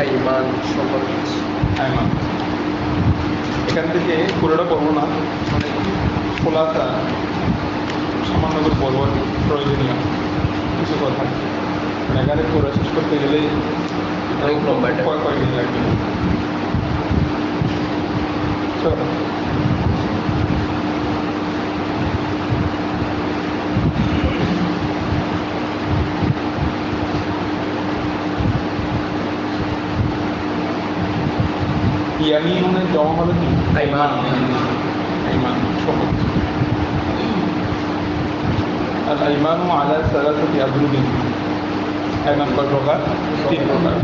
আইমান শপথ। আইমান। এখান থেকে পুরোটা পড়বো না, মানে খোলাসা সামান্য করে বলবো, প্রয়োজনীয় কিছু কথা। মানে এখানে পুরো শেষ করতে গেলেই অনেক লম্বা এটা। কয়েকদিন লাগবে। চলো। ইয়ামিনুনের জমা হলো কি? আইমান। আইমান শপথ। আল আইমানু আলা সালাসাতি আবরুদিন। আইমান কয় প্রকার? 3 প্রকার।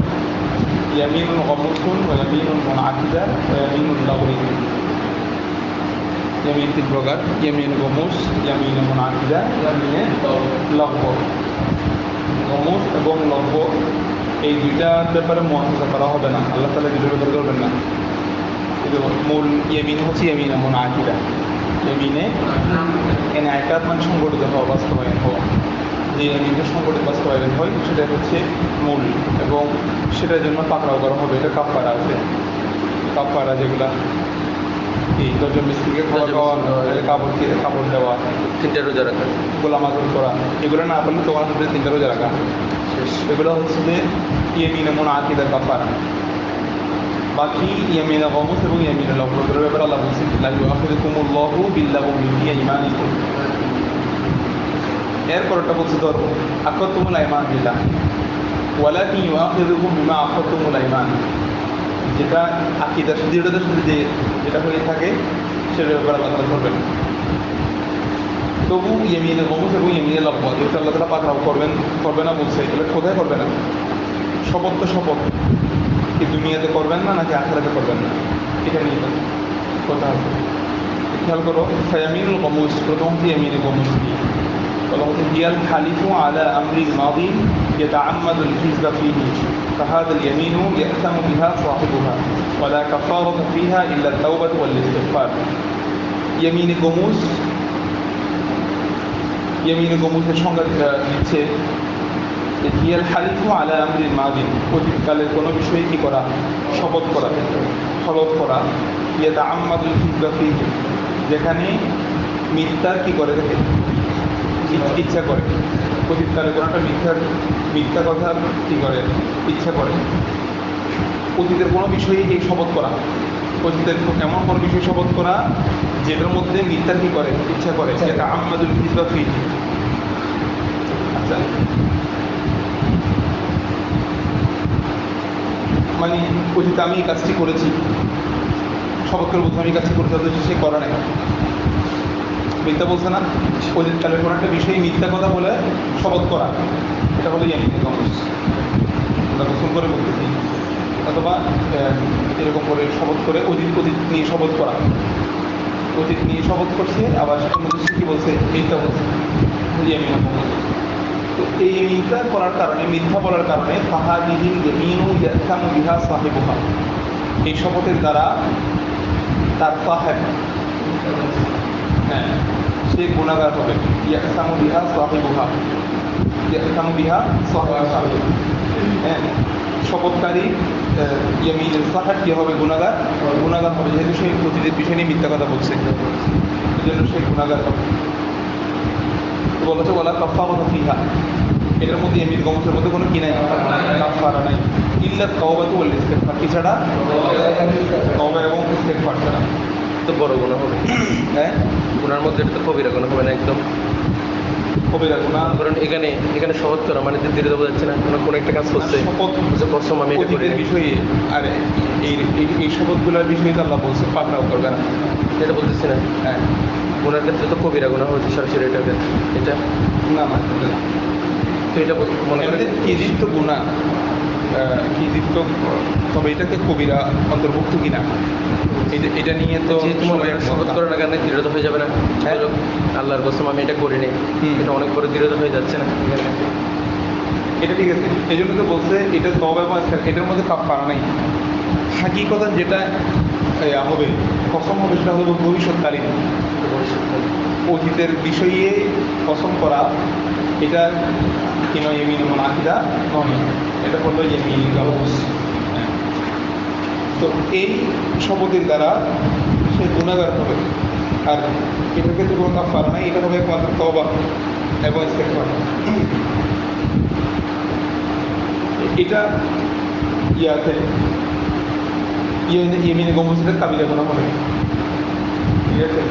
ইয়ামিনুন গামুসুন ওয়া ইয়ামিনুন মুনআকিদা ওয়া ইয়ামিনুন লাগবি। ইয়ামিন 3 প্রকার: ইয়ামিন গামুস, ইয়ামিন মুনআকিদা, ইয়ামিন লাগব। গামুস এবং লাগব এই দুইটার ব্যাপারে মুআখাযা করা হবে না, আল্লাহ তাআলা দুটোর ব্যাপারে করবেন না। কিন্তু মূল ইয়ামিন হচ্ছে ইয়ামিন মুনআকিদা। ইয়ামিনে এনায়েকাত মানে সংগঠিত হওয়া, বাস্তবায়ন হওয়া। যে ইয়ামিনটা সংগঠিত বাস্তবায়ন হয় সেটা হচ্ছে মূল, এবং সেটার জন্য পাকড়াও করা হবে। এটা কাফারা আছে, কাফারা যেগুলা এই 10 জন মিস্ত্রিকে খাওয়া খাওয়ানো, কাপড় দেওয়া, 3টা রোজা রাখা, গোলাম আজম করা, এগুলো না পারলে তোমার হাতে 3টা রোজা রাখা। এগুলো হচ্ছে যে ইয়ামিনে মুনআকিদার কাফারা। বাকি ইয়ামিনে গামুস এবং ইয়ামিনে লাগব এর ব্যাপারে আল্লাহ বলছেন, লা ইউআখিযুকুমুল্লাহু বিল্লাগবি ফি আইমানিকুম। এরপরটা বলছে ধরো আকাতুমুল আইমান বিল্লাহ ওয়ালাকিন ইউআখিযুকুম বিমা আকাতুমুল আইমান। যেটা আকীদার দৃঢ়তার সাথে যেটা হয়ে থাকে সেটার ব্যাপারে আল্লাহ তাআলা করবেন। তবু ইয়ামিনে গামুস এবং ইয়ামিনে লাগব যেটা আল্লাহ তাআলা পাকড়াও করবে না বলছে, এটা কোথায় করবে না? শপথ তো শপথ, কি দুনিয়াতে করবেন না নাকি আখিরাতে করবেন না, এটা নিয়ে কথা আছে। খেয়াল করো, ফায়ামিনুল গামুস, প্রথম ইয়ামিনে গামুস কি বলা হচ্ছে? হিয়াল হালিফু আলা আমরিল মাদিন ইয়াতাআম্মাদুল হিজবা ফীহি ফাহাদাল ইয়ামিনু ইয়াসামু বিহা সাহিবুহা ওয়া লা কাফারাতা ফীহা ইল্লা আত-তাওবাতু ওয়াল ইস্তিগফার। ইয়ামিনে গামুসের সংজ্ঞা দিচ্ছে হিয়াল হালিফু আলা আমরিল মাদিন, অতীতকালের কোনো বিষয়ে কি করা? শপথ করা, হলফ করা। ইয়াতাআম্মাদুল হিজবা ফীহি, যেখানে মিথ্যার কি করে থাকে, ইচ্ছা করে। অতীতকালে কোনো একটা মিথ্যা কথা কী করে? ইচ্ছা করে। অতীতের কোনো বিষয়ে এই শপথ করা, অতীতের এমন কোনো বিষয়ে শপথ করা যেটার মধ্যে মিথ্যার কী করে? ইচ্ছা করে। যেটা আহমাদুল হিজবা ফি। আচ্ছা, মানে অতীতে আমি এই কাজটি করেছি, শপথ করে বলছি আমি এই কাজটি করতে হচ্ছে, সে করা নাই, মিথ্যা বলছে না। অতীতকালের কোনো একটা বিষয়ে মিথ্যা কথা বলে শপথ করা, এটা হলো ইয়ামিনে গামুস। আমরা গোসল করে বলতেছি, অথবা এরকম করে শপথ করে অতীত নিয়ে শপথ করা, অতীত নিয়ে শপথ করছে, আবার সেটার মধ্যে সে কী বলছে? মিথ্যা বলছে, ইয়ামিনে গামুস। তো এই মিথ্যা করার কারণে, মিথ্যা বলার কারণে ফাহাদিহিল ইয়ামিনু ইয়াসামু বিহা সাহিবুহা, এই শপথের দ্বারা তার সাহেব, হ্যাঁ, সে গুনাহগার হবে। ইয়াসামু বিহা সাহিবুহা, ইয়াসামু বিহা সাহিবুহা, হ্যাঁ, শপথকারী ইয়ামিনের সাহেব কী হবে? গুনাহগার হবে, যেহেতু সেই অতীতের বিষয় নিয়ে মিথ্যা কথা বলছে, এই জন্য সেই গুনাহগার হবে। বলেছে ওয়ালা কাফারাতা ফীহা, এটার মধ্যে ইয়ামিন গামুসের মধ্যে কোনো কি নাই? কাফারা নাই। ইল্লা তাওবাতু ওয়াল ইস্তিগফার, কি ছাড়া? তওবা এবং ইস্তিগফার ছাড়া। তো বড় গুনাহ হবে। হ্যাঁ, গুনার মধ্যে এটা তো কবিরা গুনাহ হবে না, একদম কবিরা গুনাহ। কারণ এখানে শপথ করা মানে দৃঢ়তা বোঝাচ্ছে না, কোনো একটা কাজ করছে, শপথ কসম আমি এটা করি অতীতের বিষয়ে, আর এই শপথগুলোর বিষয়ে তো আল্লাহ বলছে পাকড়াও করবে না, এটা বলতেছি না। হ্যাঁ, গুনার ক্ষেত্রে তো কবিরা গুনাহ হচ্ছে সরাসরি, এটা না না, তো এটা মনে করেন কিজিপ্ত গুনাহ, কিজিপ্ত, তবে এটাকে কবিরা অন্তর্ভুক্ত কিনা এটা নিয়ে তো শপথ করার কারণে দৃঢ়তা হয়ে যাবে না। হ্যাঁ, আল্লাহর কসম আমি এটা করিনি, এটা অনেক বড় দৃঢ়তা হয়ে যাচ্ছে না। এটা ঠিক আছে, এই জন্য তো বলছে এটা তওবা এবং এটার মধ্যে কাফারা নাই। হাকিকতা যেটা হবে, কসম হবে, সেটা হলো ভবিষ্যৎকালীন। অতীতের বিষয়ে কসম করা এটা কি নয়? ইয়ামিন মুনআকিদা নয়, এটা হলো ইয়ামিন গামুস। তো এই শপথের দ্বারা সে গুণাগার হবে, আর এটার ক্ষেত্রে কোনো কাফারা নাই, এটা হবে একমাত্র তওবা এবং ইস্তেগফার। এটা ইয়াতে ইয়েমিনে গমসিদের কাবিরা গুনাহ হবে, ঠিক আছে।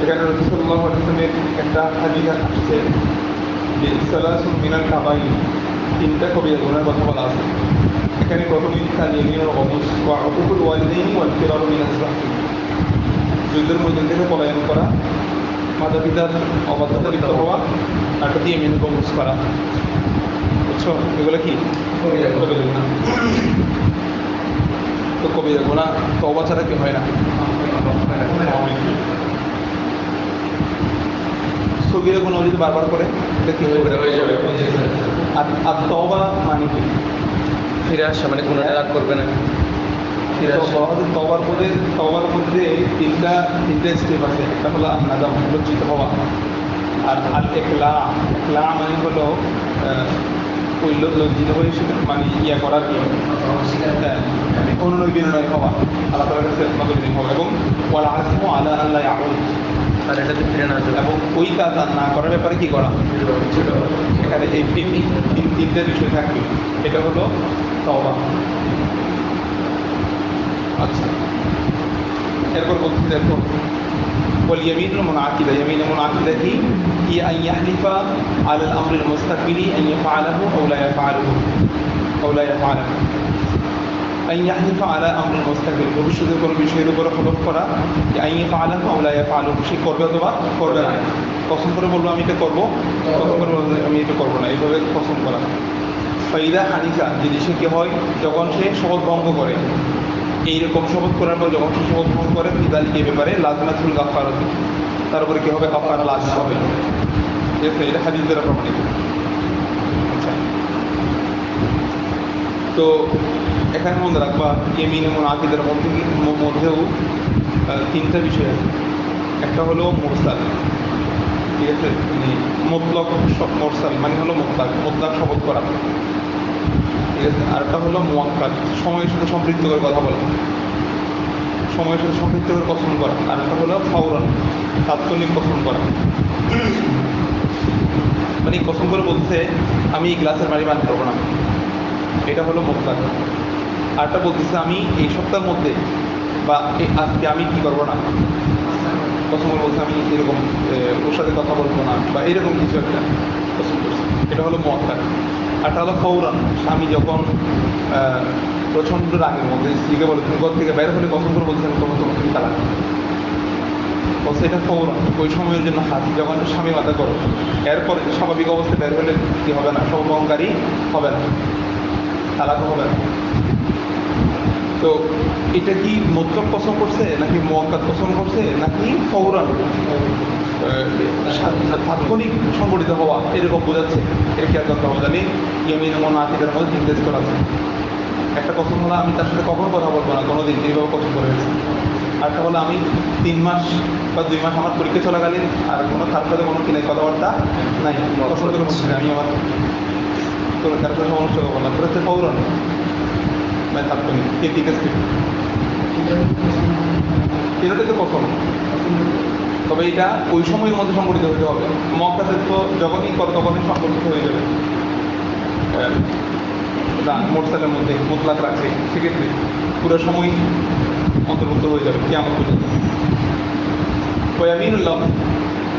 এখানে রাসূল সাল্লাল্লাহু আলাইহি ওয়াসাল্লামের একটা হাদিস আসছে যে সালাসুন মিনাল কাবাইর, তিনটা কবিরা গুনাহের কথা বলা আছে। এখানে প্রথমে ইয়েমিনের গমস ওয়া উকুল ওয়ালিদাইনি ওয়াল ফিরারু মিনাজ যাহরি, যুদ্ধের ময়দান থেকে পলায়ন করা, মাতা পিতার অবাধ্যতা লিপ্ত হওয়া, আর একটা ইয়েমিনের গমস করা, বুঝছো? এগুলো কি কবিরা গুনাহ। তো কবিরা গুনাহ তওবা ছাড়া কি হয় না। সগীরা গুনাহ যদি বারবার করে এটা কি হয়ে যাবে। আর তওবা মানে কি? ফিরে আসা, মানে গুনাহটা আর করবে না, ফিরে আসা। তওবার মধ্যে তিনটা স্টেপ আছে। একটা হলো নাদাম, লজ্জিত হওয়া, আর আল ইকলা মানে হলো ওই লজ্জিত হয়ে মানে ইয়া করার কি, অনুনয় বিনয় হওয়া, আল্লাহ তাআলার কাছে নতবিনয় হওয়া, এবং ওয়াল আযমু আলা আল্লাহ ইয়াউদ, আর এটাতে ফিরে না যাবে, এবং ওই কাজ আর না করার ব্যাপারে কি করা। এখানে এই তিনটে বিষয় থাকবে। এটা হলো তওবা। আচ্ছা, এরপর বলতে দেখো واليمين المنعقدة، يمين المنعقدة هي أن يحلف على الأمر المستقبل أن يفعله أو لا يفعله أن يحلف على أمر المستقبل، ভবিষ্যতের কোনো বিষয়ের উপর হলফ করা যে أن يفعله أو لا يفعله, সে করবে অথবা করবে না। কসম করে বলবো আমি এটা করবো, কসম করে বলবো আমি এটা করবো না, এইভাবে কসম করা। ফাইদা হানিফা, যদি সে কি হয়, যখন সে শপথ ভঙ্গ করে, এইরকম শপথ করার পর যখন সে শপথ ভঙ্গ করে ফিদালিকে ব্যাপারে লাজমাতুল কাফারাত, তার উপরে কি হবে, কাফারা লাজম হবে। ঠিক আছে, এটা হাদিস দ্বারা প্রমাণিত। আচ্ছা, তো এখানে মনে রাখবা ইয়েমিন এবং আকিদের মধ্যেও তিনটা বিষয় আছে। একটা হলো মুরসাল, ঠিক আছে, মানে মুতলক মুরসাল মানে হলো মুতলাক শপথ করা, ঠিক আছে। আরেকটা হলো মুয়াক্কাদ, সময়ের সাথে সম্পৃক্ত করে কথা বলা, সময়ের সাথে সম্পৃক্ত করে কসম করা। আর একটা হলো ফাওরান, তাৎক্ষণিক কসম করা, মানে কসম করে বলছে আমি এই গ্লাসের পানি পান করবো না, এটা হলো মুতলাক। আরটা বলতেছে আমি এই সপ্তাহের মধ্যে বা আজকে আমি কি করবো না, কসম করে বলছে আমি এরকম ওর সাথে কথা বলবো না, বা এরকম কিছু একটা কসম করছে, এটা হলো মুয়াক্কাদ। আরটা হলো ফাওরান, স্বামী যখন প্রচণ্ড রাগের মধ্যে স্ত্রীকে বলে তুমি ঘর থেকে বের হলে কসম করে বলছে আমি তোমার তুমি তালাক বলছে, এটা ফাওরান, ওই সময়ের জন্য হাত যখন স্বামী মাথা করো, এরপর স্বাভাবিক অবস্থায় বের হলে কি হবে না, সহবহনকারী হবে না, তালাকও হবে না। তো এটা কি মুতলক কসম করছে নাকি মুয়াক্কাদ কসম করছে নাকি ফাওরান তাৎক্ষণিক সংগঠিত হওয়া এরকম বোঝাচ্ছে, এটা খেয়াল করতে হবে। জানি ইয়ামিন এবং আকিদের মধ্যে নির্দেশ করা আছে। একটা কসম হলো আমি তার সাথে কখনো কথা বলবো না কোনোদিন, এইভাবে কসম করে গেছি। আরেকটা হলো আমি 3 মাস বা 2 মাস আমার পরীক্ষা চলাকালীন আর কোনো তার সাথে কোনো কিনে কথাবার্তা নাই, কসম করে বলছি না আমি আমার কোনো কারোর সাথে সমস্যা করবো না, এটা হচ্ছে ফাওরান মানে তাৎক্ষণিক। ঠিক আছে, এটাতে তো কসম, তবে এটা ওই সময়ের মধ্যে সংগঠিত হতে হবে। মুয়াক্কাদের তো যখনই করে তখনই সংগঠিত হয়ে যাবে, মোরসালের মধ্যে মুতলাক রাখছে, সেক্ষেত্রে পুরো সময় অন্তর্ভুক্ত হয়ে যাবে কিয়ামত পর্যন্ত। ওয়ামিনুল্লাহ,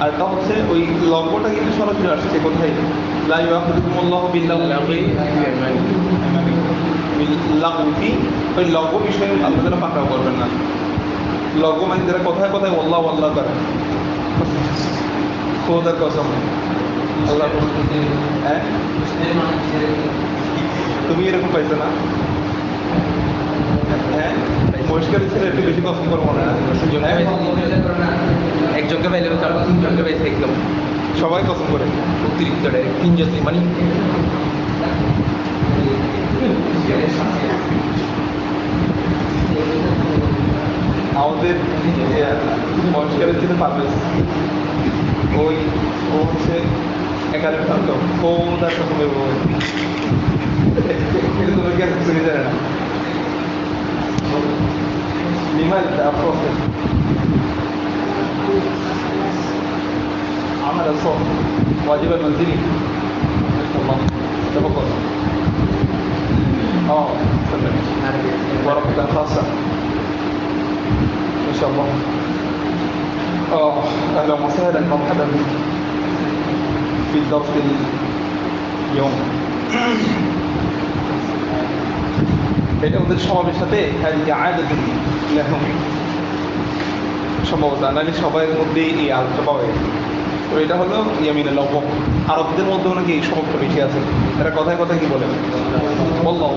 আর তা হচ্ছে ওই লগ্নটা কিন্তু সরাসরি আসছে কোথায়, লা ইউআখিযুকুমুল্লাহু বিল্লাগহি ওই লগ্ন বিষয়ে আল্লাহ তাআলা পাকড়াও করবেন না। লগ্ন মানে যারা কথায় কথায় আল্লাহ আল্লাহ করে, খোদার কসম আল্লাহ। হ্যাঁ, তুমি এরকম পাইছো না? হ্যাঁ, পরিষ্কারের ছেলে একটু বেশি কসম করবো না, একজনকে পাইলে 3জনকে পাইছে একদম, সবাই কসম করে অতিরিক্ত 3জন, মানে আমাদের পরিষ্কারের ছেলে পারবে, ওই ও হচ্ছে একালে থাকতো খোদার কসম করবো, এটা তোমাকে জানে না। ومال الأفراد عمل الصوت واجب المنزلي ما شاء الله تفضل تفضل ورقة خاصة ما شاء الله أهلا وسهلا مرحبا في الدرس اليوم এটা ওদের সমাবেশ সাথে আয়াত লেখন সম্ভবত নাহলে সবার মধ্যেই এই আলোচনা পাওয়া যায়। তো এটা হলো ইয়ামিন লব আরবদের মধ্যেও নাকি এই স্বভাবটা বেশি আছে। এরা কথায় কথায় কি বলে বললাম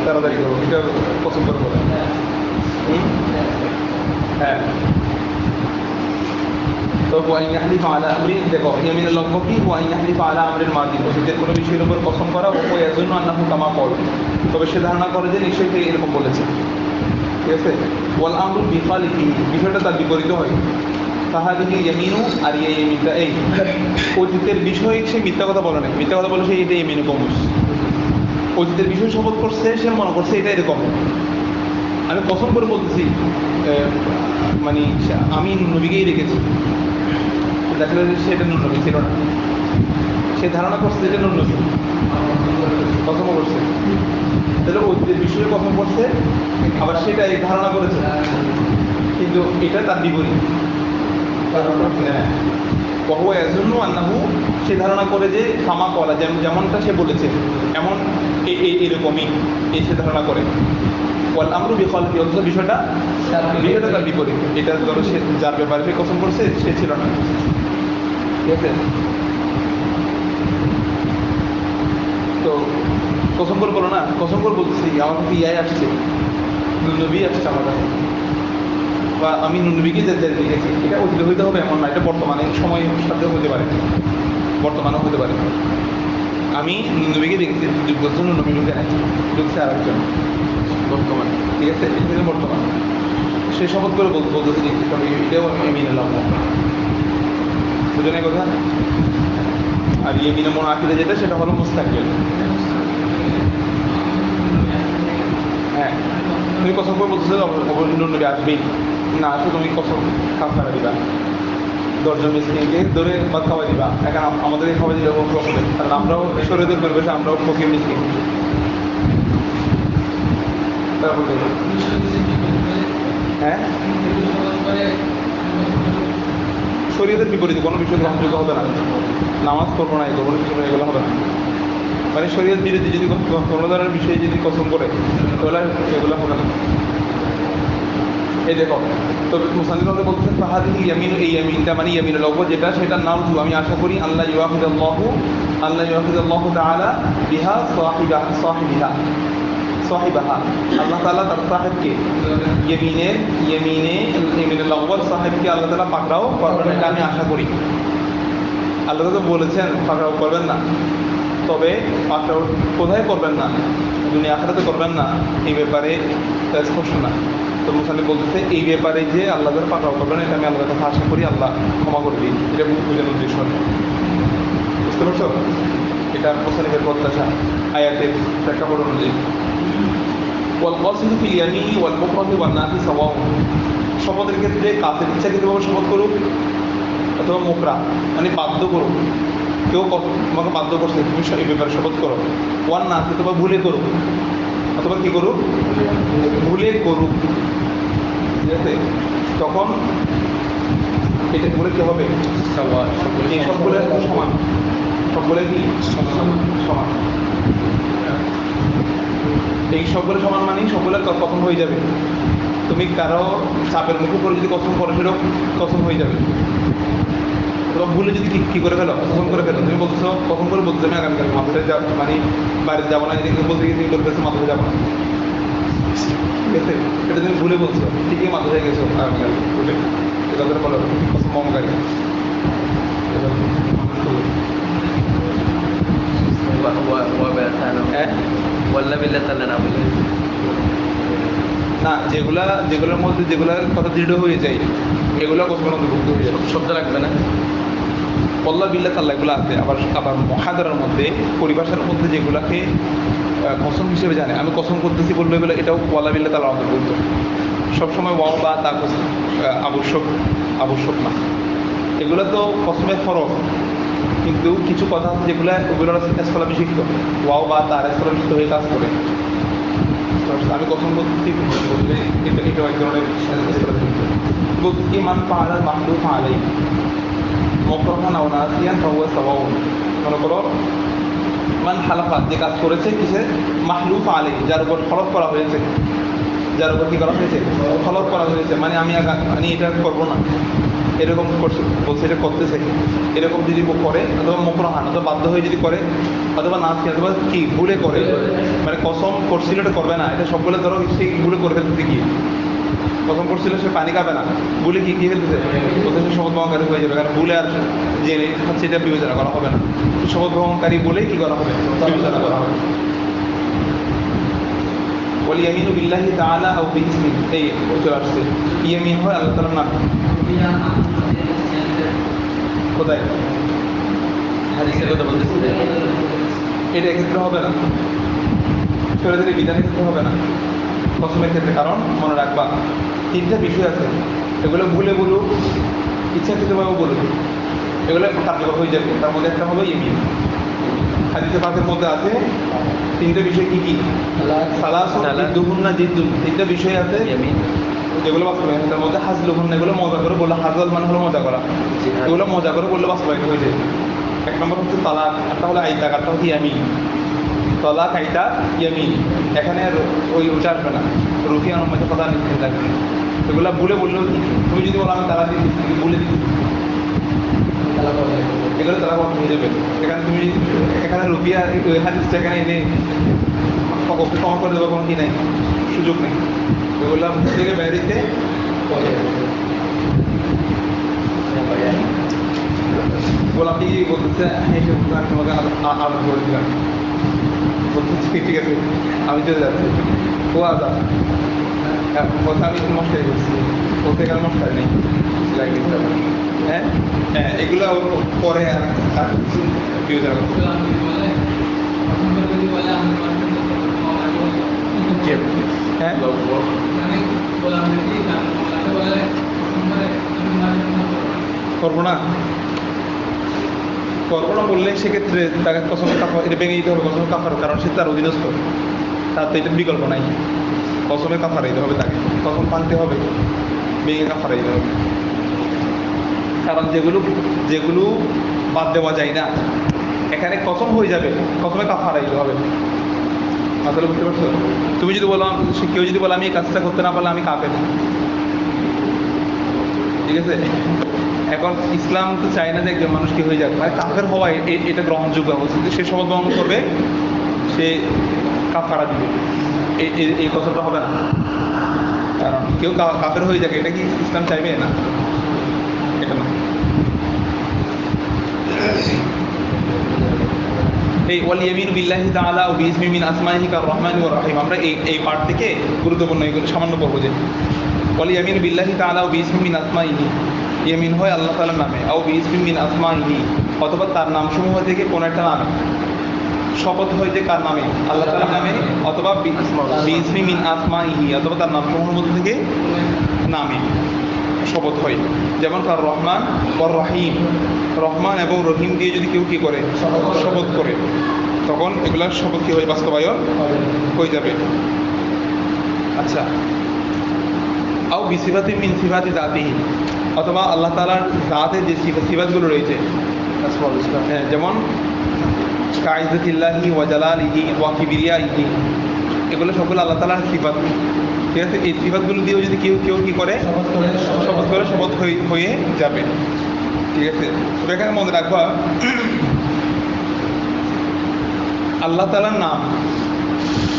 তাড়াতাড়ি করবো এটা পছন্দ করে বলে হ্যাঁ। তো ওয়াইন ইয়াহলিফ আলা আমরি দেখো ইয়ামিনুল লফজ কি ওয়াইন ইয়াহলিফ আলা আমরিল মাদি অতীতের কোনো বিষয়ের উপর কসম করা ও ইয়াজুন্নু আন্নাহু কামা ক্বাল তবে সে ধারণা করে যে নিশ্চয়ই সে এরকম বলেছে। ঠিক আছে ওয়াল আমরু বিখালিফি বিষয়টা তার বিপরীত হয় ফাহাদিহি ইয়ামিনু আর এই ইয়ামিনটা এই অতীতের বিষয়ে সে মিথ্যা কথা বলে না মিথ্যা কথা বলে সে এটা ইয়ামিনু কমুস অতীতের বিষয় শপথ করছে সে মনে করছে এটা এরকম আমি কসম করে বলতেছি মানে আমি নবীকেই রেখেছি দেখা যায় সেটা নবী ছিল না সে ধারণা করছে যে নবী কসম করছে তাহলে অতীতের বিষয়ে কসম করছে আবার সেটা এই ধারণা করেছে কিন্তু এটা তার বিপরীত কহুয়া ইয়াজুন্নু আন্নাহু সে ধারণা করে যে কামা কলা যেমনটা সে বলেছে এমন এরকমই সে ধারণা করে ওয়াল আমরু বিখালিফি অথচ বিষয়টা তার বিপরীত এটা ধরো সে যার ব্যাপারে সে কসম করছে সে ছিল না। ঠিক আছে তো কসম করে বলো না কসম করে বলতেছি আমার কাছে ইয়াই আসছে নবী আসছে আমার কাছে বা আমি নবীকে দেখেছি এটা অতীত হইতে হবে এমন না এটা বর্তমানে সময় সাথে হতে পারে বর্তমানেও হতে পারে আমি নবীকে দেখেছি বলছেন নবী ঢুকে নাই ঢুকছে আর একজন বর্তমানে। ঠিক আছে এটা বর্তমান সে শপথ করে বলতেছি এটাও আমি মেনে নিলাম বুঝলেন এই কথা। আর ইয়ামিনে মুনাফিদে যেটা সেটা হলো মুস্তাকিল। হ্যাঁ তুমি কসম করে বলতেছো নবী আসবেই না আসো তুমি কসম কাফারা দিবা 10 জন মিসকিনকে ধরে ভাত খাওয়া দিবা এখন আমাদেরকে খাওয়া দিলে হবে কারণ আমরাও শরীরের পরিবেশে আমরাও ফকির মিসকিন। হ্যাঁ শরীয়তের বিপরীতে কোনো বিষয় গ্রহণযোগ্য হবে না নামাজ করবো না এগুলো কিছু এগুলো হবে না মানে শরীয়ত বিরোধী যদি কোনো ধরনের বিষয়ে যদি কসম করে তাহলে এগুলো হবে না। এই দেখো তো মুসান্নিফ বলতেছেন ফাহাদিহি ইয়ামিনু এই ইয়ামিনটা মানে ইয়ামিনুল লফজ যেটা সেটা নাম আমি আশা করি আল্লাহ ইউআখিযুল্লাহু তাআলা বিহা সাহিবাহা আল্লাহ তাআলা তার সাহেবকে ইয়ামিনুল আউয়াল সাহেবকে আল্লাহ তাআলা পাকড়াও করবেন এটা আমি আশা করি। আল্লাহ তো বলেছেন পাকড়াও করবেন না তবে পাকড়াও কোথায় করবেন না দুনিয়া আখিরাতে করবেন না এই ব্যাপারে স্পষ্ট না। তো মুসান্নিফ বলতেছে এই ব্যাপারে যে আল্লাহ তাআলা পাকড়াও করবেন এটা আমি আল্লাহর কাছে আশা করি আল্লাহ ক্ষমা করে দিন এটা বোঝানোর উদ্দেশ্য বুঝতে পারছো এটা মুসান্নিফের প্রত্যাশা আয়াতের প্রেক্ষাপট অনুযায়ী। والقاصد في اليمين والمكره والنافي سواء শপথের ক্ষেত্রে কাফের ইচ্ছাকৃতভাবে শপথ করুক অথবা মুকরা মানে বাধ্য করুক কেউ তোমাকে বাধ্য করছে তুমি এই ব্যাপারে শপথ করো ওয়ান নাফি অথবা ভুলে করুক অথবা কী করুক ভুলে করুক। ঠিক আছে তখন এটা বলে কী হবে এই সবগুলো সমান সবগুলো কি সমান এই সবগুলো সমান মানেই সবগুলো কসম হয়ে যাবে। তুমি কারো চাপের মুখে করে যদি কসম করো সেটাও কসম হয়ে যাবে। তোমরা ভুলে যদি কী করে ফেলো কসম করে ফেলো তুমি বলছো কসম করে বলছো আমি আগামীকাল মাথায় মানে বাইরে যাবো না এদিকে বলতে গিয়ে তুমি বলতেছো মাথায় যাবো না। ঠিক আছে এটা তুমি ভুলে বলছো ঠিকই মাথায় হয়ে গেছো আগামীকাল উঠে এটা করে বলো কসম মমকারী না যেগুলোর মধ্যে যেগুলোর কথা দৃঢ় হয়ে যায় এগুলো কসমের অন্তর্ভুক্ত হয়ে যাবে শব্দ রাখবে না। পল্লা বিল্লাহ তাল্লাহ এগুলো আছে আবার মহাদারার মধ্যে পরিভাষার মধ্যে যেগুলাকে কসম হিসেবে জানে, আমি কসম করতেছি বলবে বলে এটাও ওয়ালা বিল্লাহ তাআলা অন্তর্ভুক্ত। সবসময় ওয়াও বা তা আবশ্যক না। এগুলো তো কসমের ফরক, কিন্তু কিছু কথা আছে যেগুলো ওগুলোর স্থলাভিষিক্ত, ওয়াও বা তার স্থলাভিষিক্ত হয়ে কাজ করে। আমি কসম করতেছি বললে এটাও এক ধরনের স্থলাভিষিক্ত। বলতে মান পাহাড় মাহলু পাহাড়াই মকরহান আওনাসিয়ান ফাহুয়া সাওয়াউন। মনে করো মান হালাফা, যে কাজ করেছে কিসে মাহলুফ আলাই, যার উপর হলফ করা হয়েছে, যার উপর কি করা হয়েছে হলফ করা হয়েছে, মানে আমি এটা করবো না, এরকম করছে বলছে এটা করতেছে, এরকম যদি করে অথবা মকরহান অথবা বাধ্য হয়ে যদি করে অথবা না অথবা কি ভুলে করে, মানে কসম করছিল এটা করবে না, এটা সবগুলো ধরো সে ভুলে করে ফেলতে গিয়ে কসম করছিল সে পানি খাবে না, ভুলে কি ফেলতেছে বলতে সে শপথ ভ্রমণকারী হয়ে যাবে, কারণ ভুলে আর জেনে হচ্ছে এটা বিবেচনা করা হবে না, শপথ ভ্রমণকারী বলেই কি করা হবে বিবেচনা করা হবে। ওয়ালিয়ামিনু বিল্লাহি তাআলা আও বিইসমি, এই চলে আসছে ইয়ামিন হয় আল্লাহ তাআলার নাম। কোথায় হাদিসের কথা বলতেছি, এটা এক্ষেত্রে হবে না, শরীয়তের বিধানের ক্ষেত্রে হবে না, কসমের ক্ষেত্রে। কারণ মনে রাখবা তিনটা বিষয় আছে, এগুলো ভুলে বলুক ইচ্ছাকৃতভাবে বলুক, এগুলো কার্যকর হয়ে যাবে। তার মধ্যে একটা হবে ইয়ামিন। হাদিসে পাকের মধ্যে আছে তিনটা বিষয় কি কি, সালাসুন জিদ্দুহুন্না জিদ্দুন, তিনটা বিষয় আছে ইয়ামিন যেগুলো বাস্তবায়ন, তার মধ্যে হাজলুহুন্না, এগুলো মজা করে বললে, হাজল মানে হলো মজা করা, এগুলো মজা করে বললে বাস্তবায়ন হয়ে যায়। এক নম্বর হচ্ছে তালাক, একটা হলো আইতাক, একটা হচ্ছে ইয়ামিন। তলাক আইতা ইয়ামিন, এখানে ওই ওটা আসবে না, রুফি অনুমতি কথা নিশ্চিত থাকবে, এগুলো ভুলে বললেও তুমি যদি বলো আমি তালা দিয়ে দিচ্ছি, ভুলে দিচ্ছি, এগুলো তারা কত হয়ে যাবে। এখানে তুমি এখানে রুপিয়া হাদিসটা এখানে এনে ক্ষমা করে দেবো কোনো কি নাই, সুযোগ নেই, এগুলো থেকে বেরিতে বললাম কি বলতেছে হেসে বলতে আমি তোমাকে আদর করে দিলাম, বলতেছি ঠিক আছে আমি চলে যাচ্ছি, ও আদা কথা আমি একটু মশকারি করছি, বলতে গেলে মশকারি নেই, হ্যাঁ হ্যাঁ এগুলো পরে আর হ্যাঁ করবো না, করবো না বললে সেক্ষেত্রে তাকে কসম কাফা এটা ভেঙে দিতে হবে, কসম কাফার, কারণ সে তার অধীনস্থ, তার তো এটার বিকল্প নাই, কসমে কাফার দিতে হবে, তাকে কসম ভাঙতে হবে, ভেঙে কাফার দিতে হবে। কারণ যেগুলো বাদ দেওয়া যায় না, এখানে কসম হয়ে যাবে, কসমে কাফার দিতে হবে। আসলে বুঝতে পারছো, তুমি যদি বলো কেউ যদি বলো আমি এই কাজটা করতে না পারলে আমি কাফের, ঠিক আছে। এখন ইসলাম তো চায় না যে একজন মানুষ কি হয়ে যাক, মানে কাফের হওয়া এটা গ্রহণযোগ্য অবস্থা, সে শপথ গ্রহণ করবে, সে কাফারা দিবে, এই কথাটা হবে না। কারণ কেউ কাফের হয়ে যাবে, এটা কি ইসলাম চাইবে না, এটা না। এই ওয়াল ইয়ামিনু বিল্লাহি তাআলা ওয়া বিইসমি মিন আসমাইহি কার রহমান ওয়া রহিম, আমরা এই পার্ট থেকে গুরুত্বপূর্ণ এগুলো সামান্য পড়বো যে ওয়াল ইয়ামিনু বিল্লাহি তাআলা ওয়া বিইসমি মিন আসমাইহি, ইয়ামিন হয় আল্লাহ তাআলার নামে, আও বিইসমি মিন আসমাইহি অথবা তার নামসমূহ থেকে কোন একটা নামে, শপথ হয় যে কার নামে আল্লাহ তাআলার নামে, অথবা বিইসমি মিন আসমাইহি অথবা তার নামসমূহের মধ্যে থেকে নামে শপথ হয়। যেমন কার রহমান ওয়ার রহিম, রহমান এবং রহিম দিয়ে যদি কেউ কি করে শপথ করে, তখন এগুলার শপথ কি হয় বাস্তবায়ন হয়ে যাবে। আচ্ছা, আও বিসিফাতি মিন সিফাতি জাতিহি, অথবা আল্লাহ তাআলার জাতের যে সিফাতগুলো রয়েছে, হ্যাঁ যেমন কাইজাতিল্লাহি ওয়া জালালিহি ওয়া কিবরিয়াইহি, এগুলো সবগুলো আল্লাহ তাআলার সিফাত, ঠিক আছে। এই সিফাতগুলো দিয়েও যদি কেউ কি করে শপথ করে, শপথ হয়ে যাবে, ঠিক আছে। তো এখানে মনে রাখবা আল্লাহ তাআলার নাম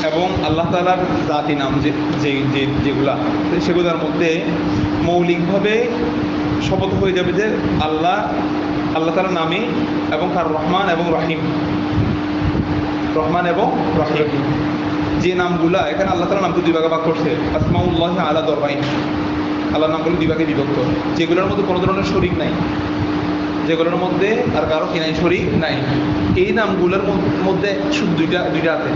এবং আল্লাহ তাআলার জাতি নাম যেগুলা, সেগুলোর মধ্যে মৌলিকভাবে শপথ হয়ে যাবে যে আল্লাহ তাআলার নামে এবং তার রহমান এবং রহিম যে নামগুলা, এখানে আল্লাহ তাআলার নাম তো দুই ভাগে ভাগ করছে, আসমাউল্লাহি আলা দরবাইন, আল্লাহর নামগুলো দুই ভাগে বিভক্ত, যেগুলোর মধ্যে কোনো ধরনের শরীক নাই, যেগুলোর মধ্যে আর কারো কিনাই শরীক নাই, এই নামগুলোর মধ্যে শুধু দুইটা আছে,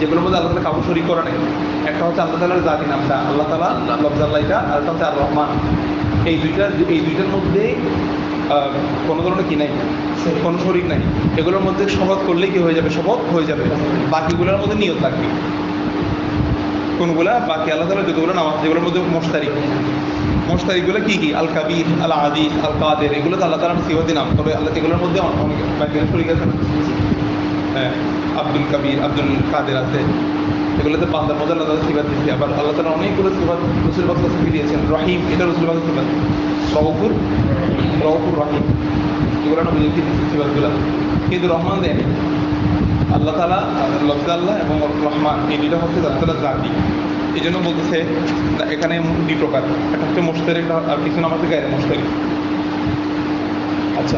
যেগুলোর মধ্যে আল্লাহ তালা কাউকে শরীক করা নেই। একটা হচ্ছে আল্লাহ তালার জাতি নামটা আল্লাহ তালা লফজাল্লাহ, এটা আর একটা হচ্ছে আর রহমান। এই দুইটার মধ্যে কোনো ধরনের কি নাই, কোনো শরীক নাই। এগুলোর মধ্যে শপথ করলে কি হয়ে যাবে, শপথ হয়ে যাবে। বাকিগুলোর মধ্যে নিয়ত থাকবে। কোনগুলা? বাকি আল্লাহ তালা যতগুলো নাম আছে যেগুলোর মধ্যে মোস্তারিকগুলো কি কি? আল কাবির, আল আজিজ, আল কাদের, এগুলো তো আল্লাহ তালার সিফাতি নাম। তবে আল্লাহ এগুলোর মধ্যে অনেক বাকি শরীক আছে না? হ্যাঁ, আব্দুল কাবির, আব্দুল কাদের আছে, এগুলোতে বান্দার মধ্যে আল্লাহ তালা সিফাত দিয়েছে। আবার আল্লাহ তালা অনেকগুলো সিফাত রসুল পাক সাল্লাল্লাহু দিয়েছেন। রহিম, এটা রসুল পাক সিফাত। রউফুর রহিম, এগুলো না বুঝেছি সিফাতগুলো, কিন্তু রহমান দেন আল্লাহ তালা। লফজে আল্লাহ এবং রহমান এই দুইটা হচ্ছে আল্লাহ তালার জাতি। এই জন্য বলতেছে এখানে দুই প্রকার, একটা হচ্ছে মুশতারিক আর কিছু নাম আছে গায়রে মুশতারিক। আচ্ছা,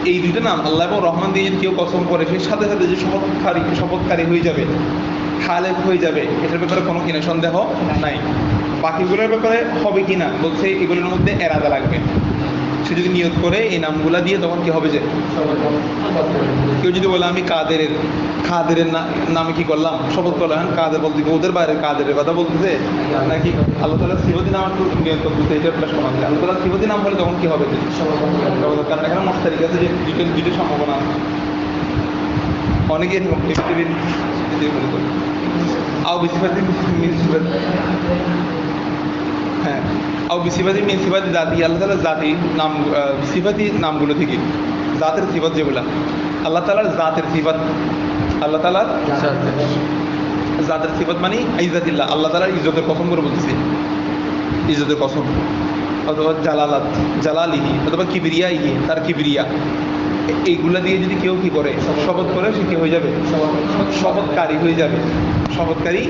এই দুইটা নাম আল্লাহ এবং রহমান দিয়ে যদি কেউ কসম করে, সেই সাথে সাথে যে শপথকারী হয়ে যাবে, হালেফ হয়ে যাবে, এটার ব্যাপারে কোনো কিনা সন্দেহ নাই। বাকিগুলোর ব্যাপারে হবে কিনা বলছে এগুলোর মধ্যে এরাদা লাগবে। সে যদি নিয়ত করে এই নামগুলা দিয়ে, তখন কি হবে যে কেউ যদি বলে আমি কাদেরের নামে কি করলাম, শপথ করলাম, কাদের বলতে ওদের বাইরে কাদেরের কথা বলতেছে নাকি আল্লাহ তাআলা সিফাতি নাম নিয়ত করতেছে, এটা প্লাস সমান। আল্লাহ তাআলা সিফাতি নাম হলে তখন কি হবে যে, কারণ এখানে মুশতারিক আছে যে দুটো সম্ভাবনা আছে। অনেকে এরকম টেবিল মনে করে আও বিসিফাতি হ্যাঁ, আও বিসিফাতি মিন সিফাতি জাতি, আল্লাহ তাআলার জাতি নাম সিফাতি নামগুলো থেকে জাতের সিফাত যেগুলা আল্লাহ তাআলার জাতের সিফাত, আল্লাহ তাআলার জাতের সিফাত মানে ইজ্জাতিল্লাহ, আল্লাহ তাআলার ইজ্জতের কসম করে বলতেছি, ইজ্জতের কসম, অথবা জালালিহি, অথবা কিবরিয়াইহি, তার কিবরিয়া, এইগুলা দিয়ে যদি কেউ কি করে শপথ করে, সে কি হয়ে যাবে, শপথকারী হয়ে যাবে, শপথকারী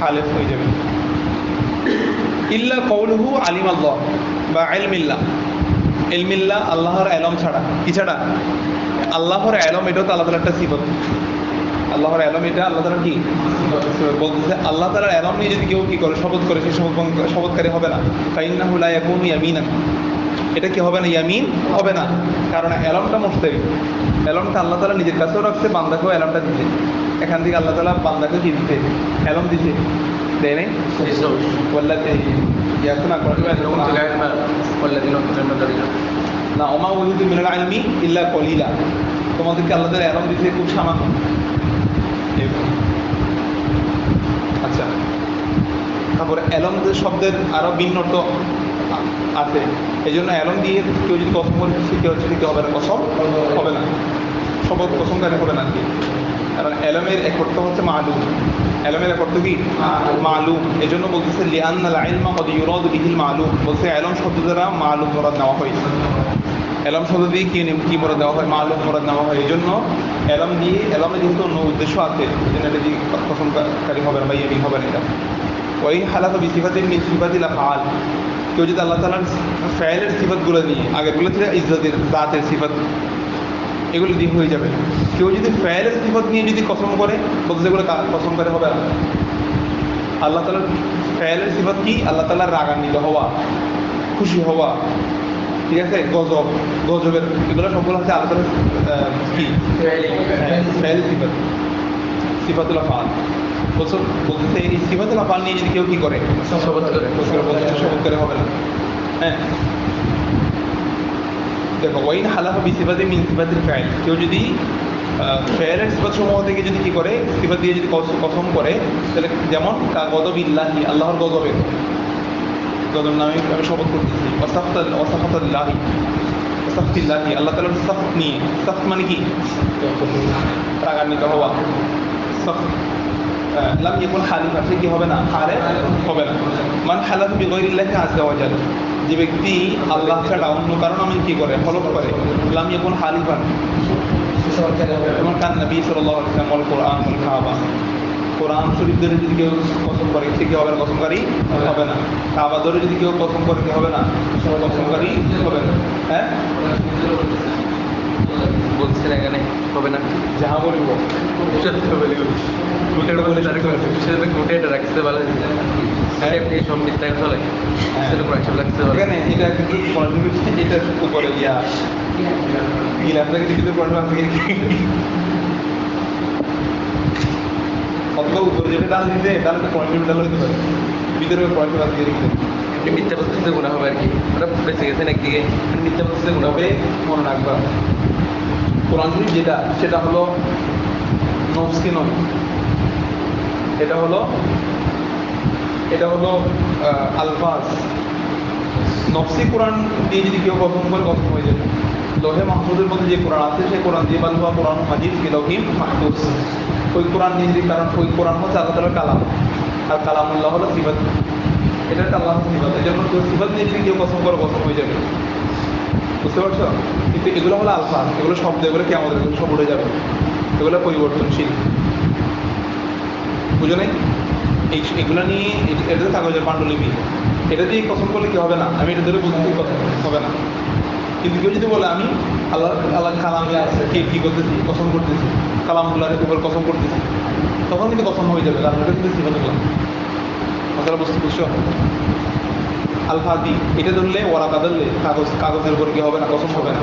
হালেফ হয়ে যাবে। ইল্লা কওলুহু আলিম আল্লাহ বা ইলমিল্লাহ, ইলমিল্লাহ আল্লাহর এলম ছাড়া, কি ছাড়া? আল্লাহর এলম, এটাও তো আল্লাহ তাআলার একটা সিফাত। আল্লাহর এলম এটা আল্লাহ তাআলার কি বলতেছে, আল্লাহ তাআলার এলম নিয়ে যদি কেউ কি করে শপথ করে, সে শপথকারী হবে না। ফাইন্নাহু লা ইয়াকুনু ইয়ামিনান, এটা কি হবে না, ইয়ামিন হবে না। কারণ এলমটা মুশতারিক, এলমটা আল্লাহ তাআলা নিজের কাছেও রাখছে, বান্দাকেও এলমটা দিতে। এখান থেকে আল্লাহ তাআলা বান্দাকে কি দিতে, এলম দিতে দেয় নাই? না, ওমা উযিতু মিনাল ইলমি ইল্লা কলিলা, তোমাদেরকে আল্লাহ তাআলা এলম দিতে খুব সামান্য। আচ্ছা, তারপরে এলম শব্দের আরো ভিন্ন অর্থ আছে। এই জন্য এলম দিয়ে কেউ যদি কসম করে, শিখতে হবে না, কসম হবে না, শপথ কসমকারী হবে না কি। কারণ এলমের এক অর্থ হচ্ছে মালুম, এলমের এক অর্থ কি মালুম। এই জন্য বলতেছে লিআন্নাল ইলমা ক্বাদ ইউরাদু বিহিল মালুম, বলছে এলম শব্দ দ্বারা মালুম মুরাদ নেওয়া হয়। এলম শব্দ দিয়ে কি মুরাদ নেওয়া হয়, মালুম মুরাদ নেওয়া হয়। এই জন্য এলম দিয়ে, এলমের যেহেতু অন্য উদ্দেশ্য আছে, যেন এটা দিয়ে কসমকারী হবে না বা ইয়ামিন হবে না। এটা ওই হালাত বিসিফাতিন মিন সিফাতিল আফআল, কেউ যদি আল্লাহ তাআলার ফাইলের সিফাতগুলো নিয়ে, আগেরগুলো ছিল ইজ্জতের জাতের সিফাত, এগুলো দিয়ে হয়ে যাবে। কেউ যদি ফাইলের সিফাত নিয়ে যদি কসম করে, বলতে সেগুলো কসম করে হবে না। আল্লাহ তাআলার ফাইলের সিফাত কি? আল্লাহ তাআলার রাগান্বিত হওয়া, খুশি হওয়া, ঠিক আছে, গজবের, এগুলো সবগুলো হচ্ছে আল্লাহ তাআলার কি ফাইলের সিফাত, সিফাতুল আফআল। বলতে এই সিফাতুল আফআল নিয়ে যদি কেউ কি করে, শপথ করে হবে না। হ্যাঁ, দেখো ওয়াইন হালাফা বিসিফাতিন মিন সিফাতিল ফাইল, কেউ যদি ফাইলের সিফাত সমূহ থেকে যদি কি করে, সিফাত দিয়ে যদি কসম করে, তাহলে যেমন গযবিল্লাহি, আল্লাহর গজবের নামে আমি শপথ করতেছি, ওয়াসাফতিল্লাহি, আল্লাহ তাআলার সাফত নিয়ে, সাফত মানে কি রাগান্বিত হওয়া, লাম ইয়াকুন হালিফা, সে কি হবে না, হালেফ হবে না। মান হালাফা বিগয়রিল্লাহি আযজা ওয়া জাল, যে ব্যক্তি আল্লাহ ছাড়া অন্য কারো নামে কি করে, হলফ করে, লাম ইয়াকুন হালিফান, যেমন কান নবী সাল্লাল্লাহু আলাইহি ওয়াসাল্লাম ওয়াল কোরআন ওয়াল কাবা, কোরআন শরীফ ধরে যদি কেউ কসম করে, সে কি হবে না, কসমকারী হবে না। কাবা ধরে যদি কেউ কসম করে, কি হবে না, কসমকারী হবে না। হ্যাঁ, বলছেন এখানে হবে না, যাহা বলব এখানে এটা কিন্তু এটার উপরে গিলাফটাকে টিভিতে পড়বে আজকে অথবা উপরে যেটা ডাল দিতে তাহলে তো পয়েন্ট ডাল হইতে পারে ভিতরে পয়েন্ট বাদ দিয়ে রেখে আপনি মিথ্যা বলতেছে গুণা হবে আর কি, ওরা বেঁচে গেছেন একদিকে, মানে মিথ্যা বলতেছে গুণা হবে। তবে মনে রাখবা কোরআন শরীফ যেটা সেটা হলো নফসি নয়, এটা হলো আলফাজ। নফসি কোরআন দিয়ে যদি কেউ গঠন করে গঠন হয়ে যাবে। লোহে মাহফুজের মধ্যে যে কোরআন আছে সেই কোরআন দিয়ে বালুয়া কোরআন মাজিদ ফিলহিম মাহফুজ, ওই কোরআন দিয়ে যদি, কারণ ওই কোরআন হচ্ছে আল্লাহ তাআলার কালাম, আর কালামুল্লাহ হলো সিফাত, এটা একটা আল্লাহ সিফাত। এই জন্য কেউ সিফাত নিয়ে যদি কেউ গঠন করে গঠন হয়ে যাবে, বুঝতে পারছো? কিন্তু এগুলো হলো আলফাজ, এগুলো শব্দ, এগুলো কেমন, এগুলো সব উড়ে যাবে, এগুলো পরিবর্তনশীল, বুঝো নাই? এগুলো নিয়ে এটা কাগজের পাণ্ডুলিপি, এটা দিয়ে কসম করলে কি হবে না, আমি এটা ধরে বুঝতে কথা হবে না। কিন্তু কেউ যদি বলে আমি আল্লাহ কালামে আছে কে কী করতেছি, কসম করতেছি, কালামুল্লাহের উপর কসম করতেছি, তখন কিন্তু কসম হয়ে যাবে, কারণ এটা কিন্তু সিফাত করলাম। কথাটা বুঝছো? আলফাদি এটা ধরলে ওরাকা ধরলে কাগজের উপর কি হবে না, কসম হবে না।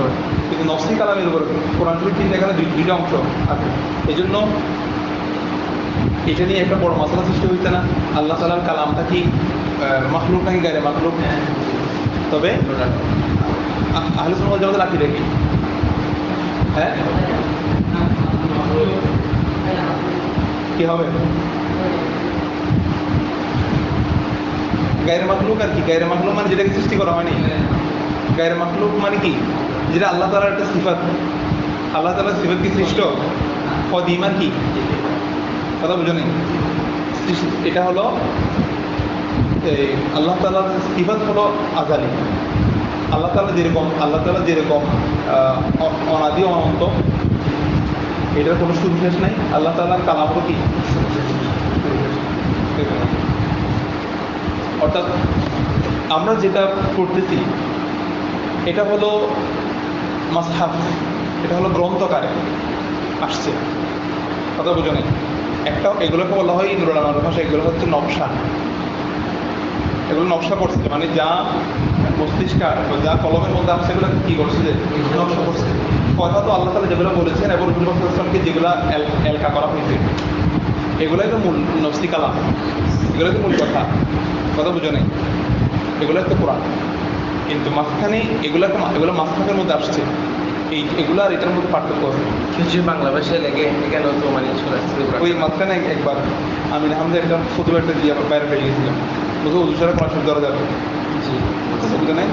কিন্তু নফসি কালামের উপর কোরআন শরীফ কিন্তু এখানে দুইটা অংশ আছে। এই জন্য এটা নিয়ে একটা বড় মশলা সৃষ্টি হইতে না, আল্লাহ তাআলার কালামটা কি মাখলুক নাকি গায়রে মাখলুক? তবে আহলে সুন্নাত ওয়াল জামাতের আকীদা কি? হ্যাঁ, কি হবে? গায়রে মাখলুক আর কি? গায়রে মাখলুক মানে যেটাকে সৃষ্টি করা হয়নি। গায়রে মাখলুক মানে কি? যেটা আল্লাহ তাআলার একটা সিফাত, আল্লাহ তাআলার সিফাত কি সৃষ্ট? কদিম আর কি? কথা বুঝো নেই? এটা হলো আল্লাহ তাআলার সিফাত হলো আযালি। আল্লাহ তাআলা যেরকম অনাদি অনন্ত, এটার কোনো শুরু শেষ নাই। আল্লাহ তাআলার কালাম হলো কি? অর্থাৎ আমরা যেটা পড়তেছি এটা হলো মাসহাফ, এটা হলো গ্রন্থকারে আসছে, কথা বুঝো নেই? একটা এগুলোকে বলা হয় নুরুল আনোয়ার ভাষা, এগুলো হচ্ছে নকশা, এগুলো নকশা করছে, মানে যা মস্তিষ্ক যা কলমের মধ্যে আসছে সেগুলো কি করছে, যে নকশা করছে। কথা তো আল্লাহ তাআলা যেগুলো বলেছেন এবং রসূল সাল্লাল্লাহু আলাইহি ওয়াসাল্লামকে যেগুলো এলকা করা হয়েছে, এগুলোই তো মূল নফসি কালাম, এগুলোই তো মূল কথা। কথা বুঝো নেই? এগুলো তো কোরআন, কিন্তু মাঝখানে এগুলো মাঝখানের মধ্যে আসছে, এগুলো আর এটার মধ্যে পার্থক্য আছে। কিছু বাংলা ভাষায় লেগে কেন তো মানে চলে আসছে। ওই মাঝখানে একবার আমি আমাদের একটা ফতুয়া একটা দিয়ে বাইরে পেয়ে গেছিলাম, বুঝো উজু ছাড়া ক্লাস ধরা যাবে, জি, বুঝে নাই?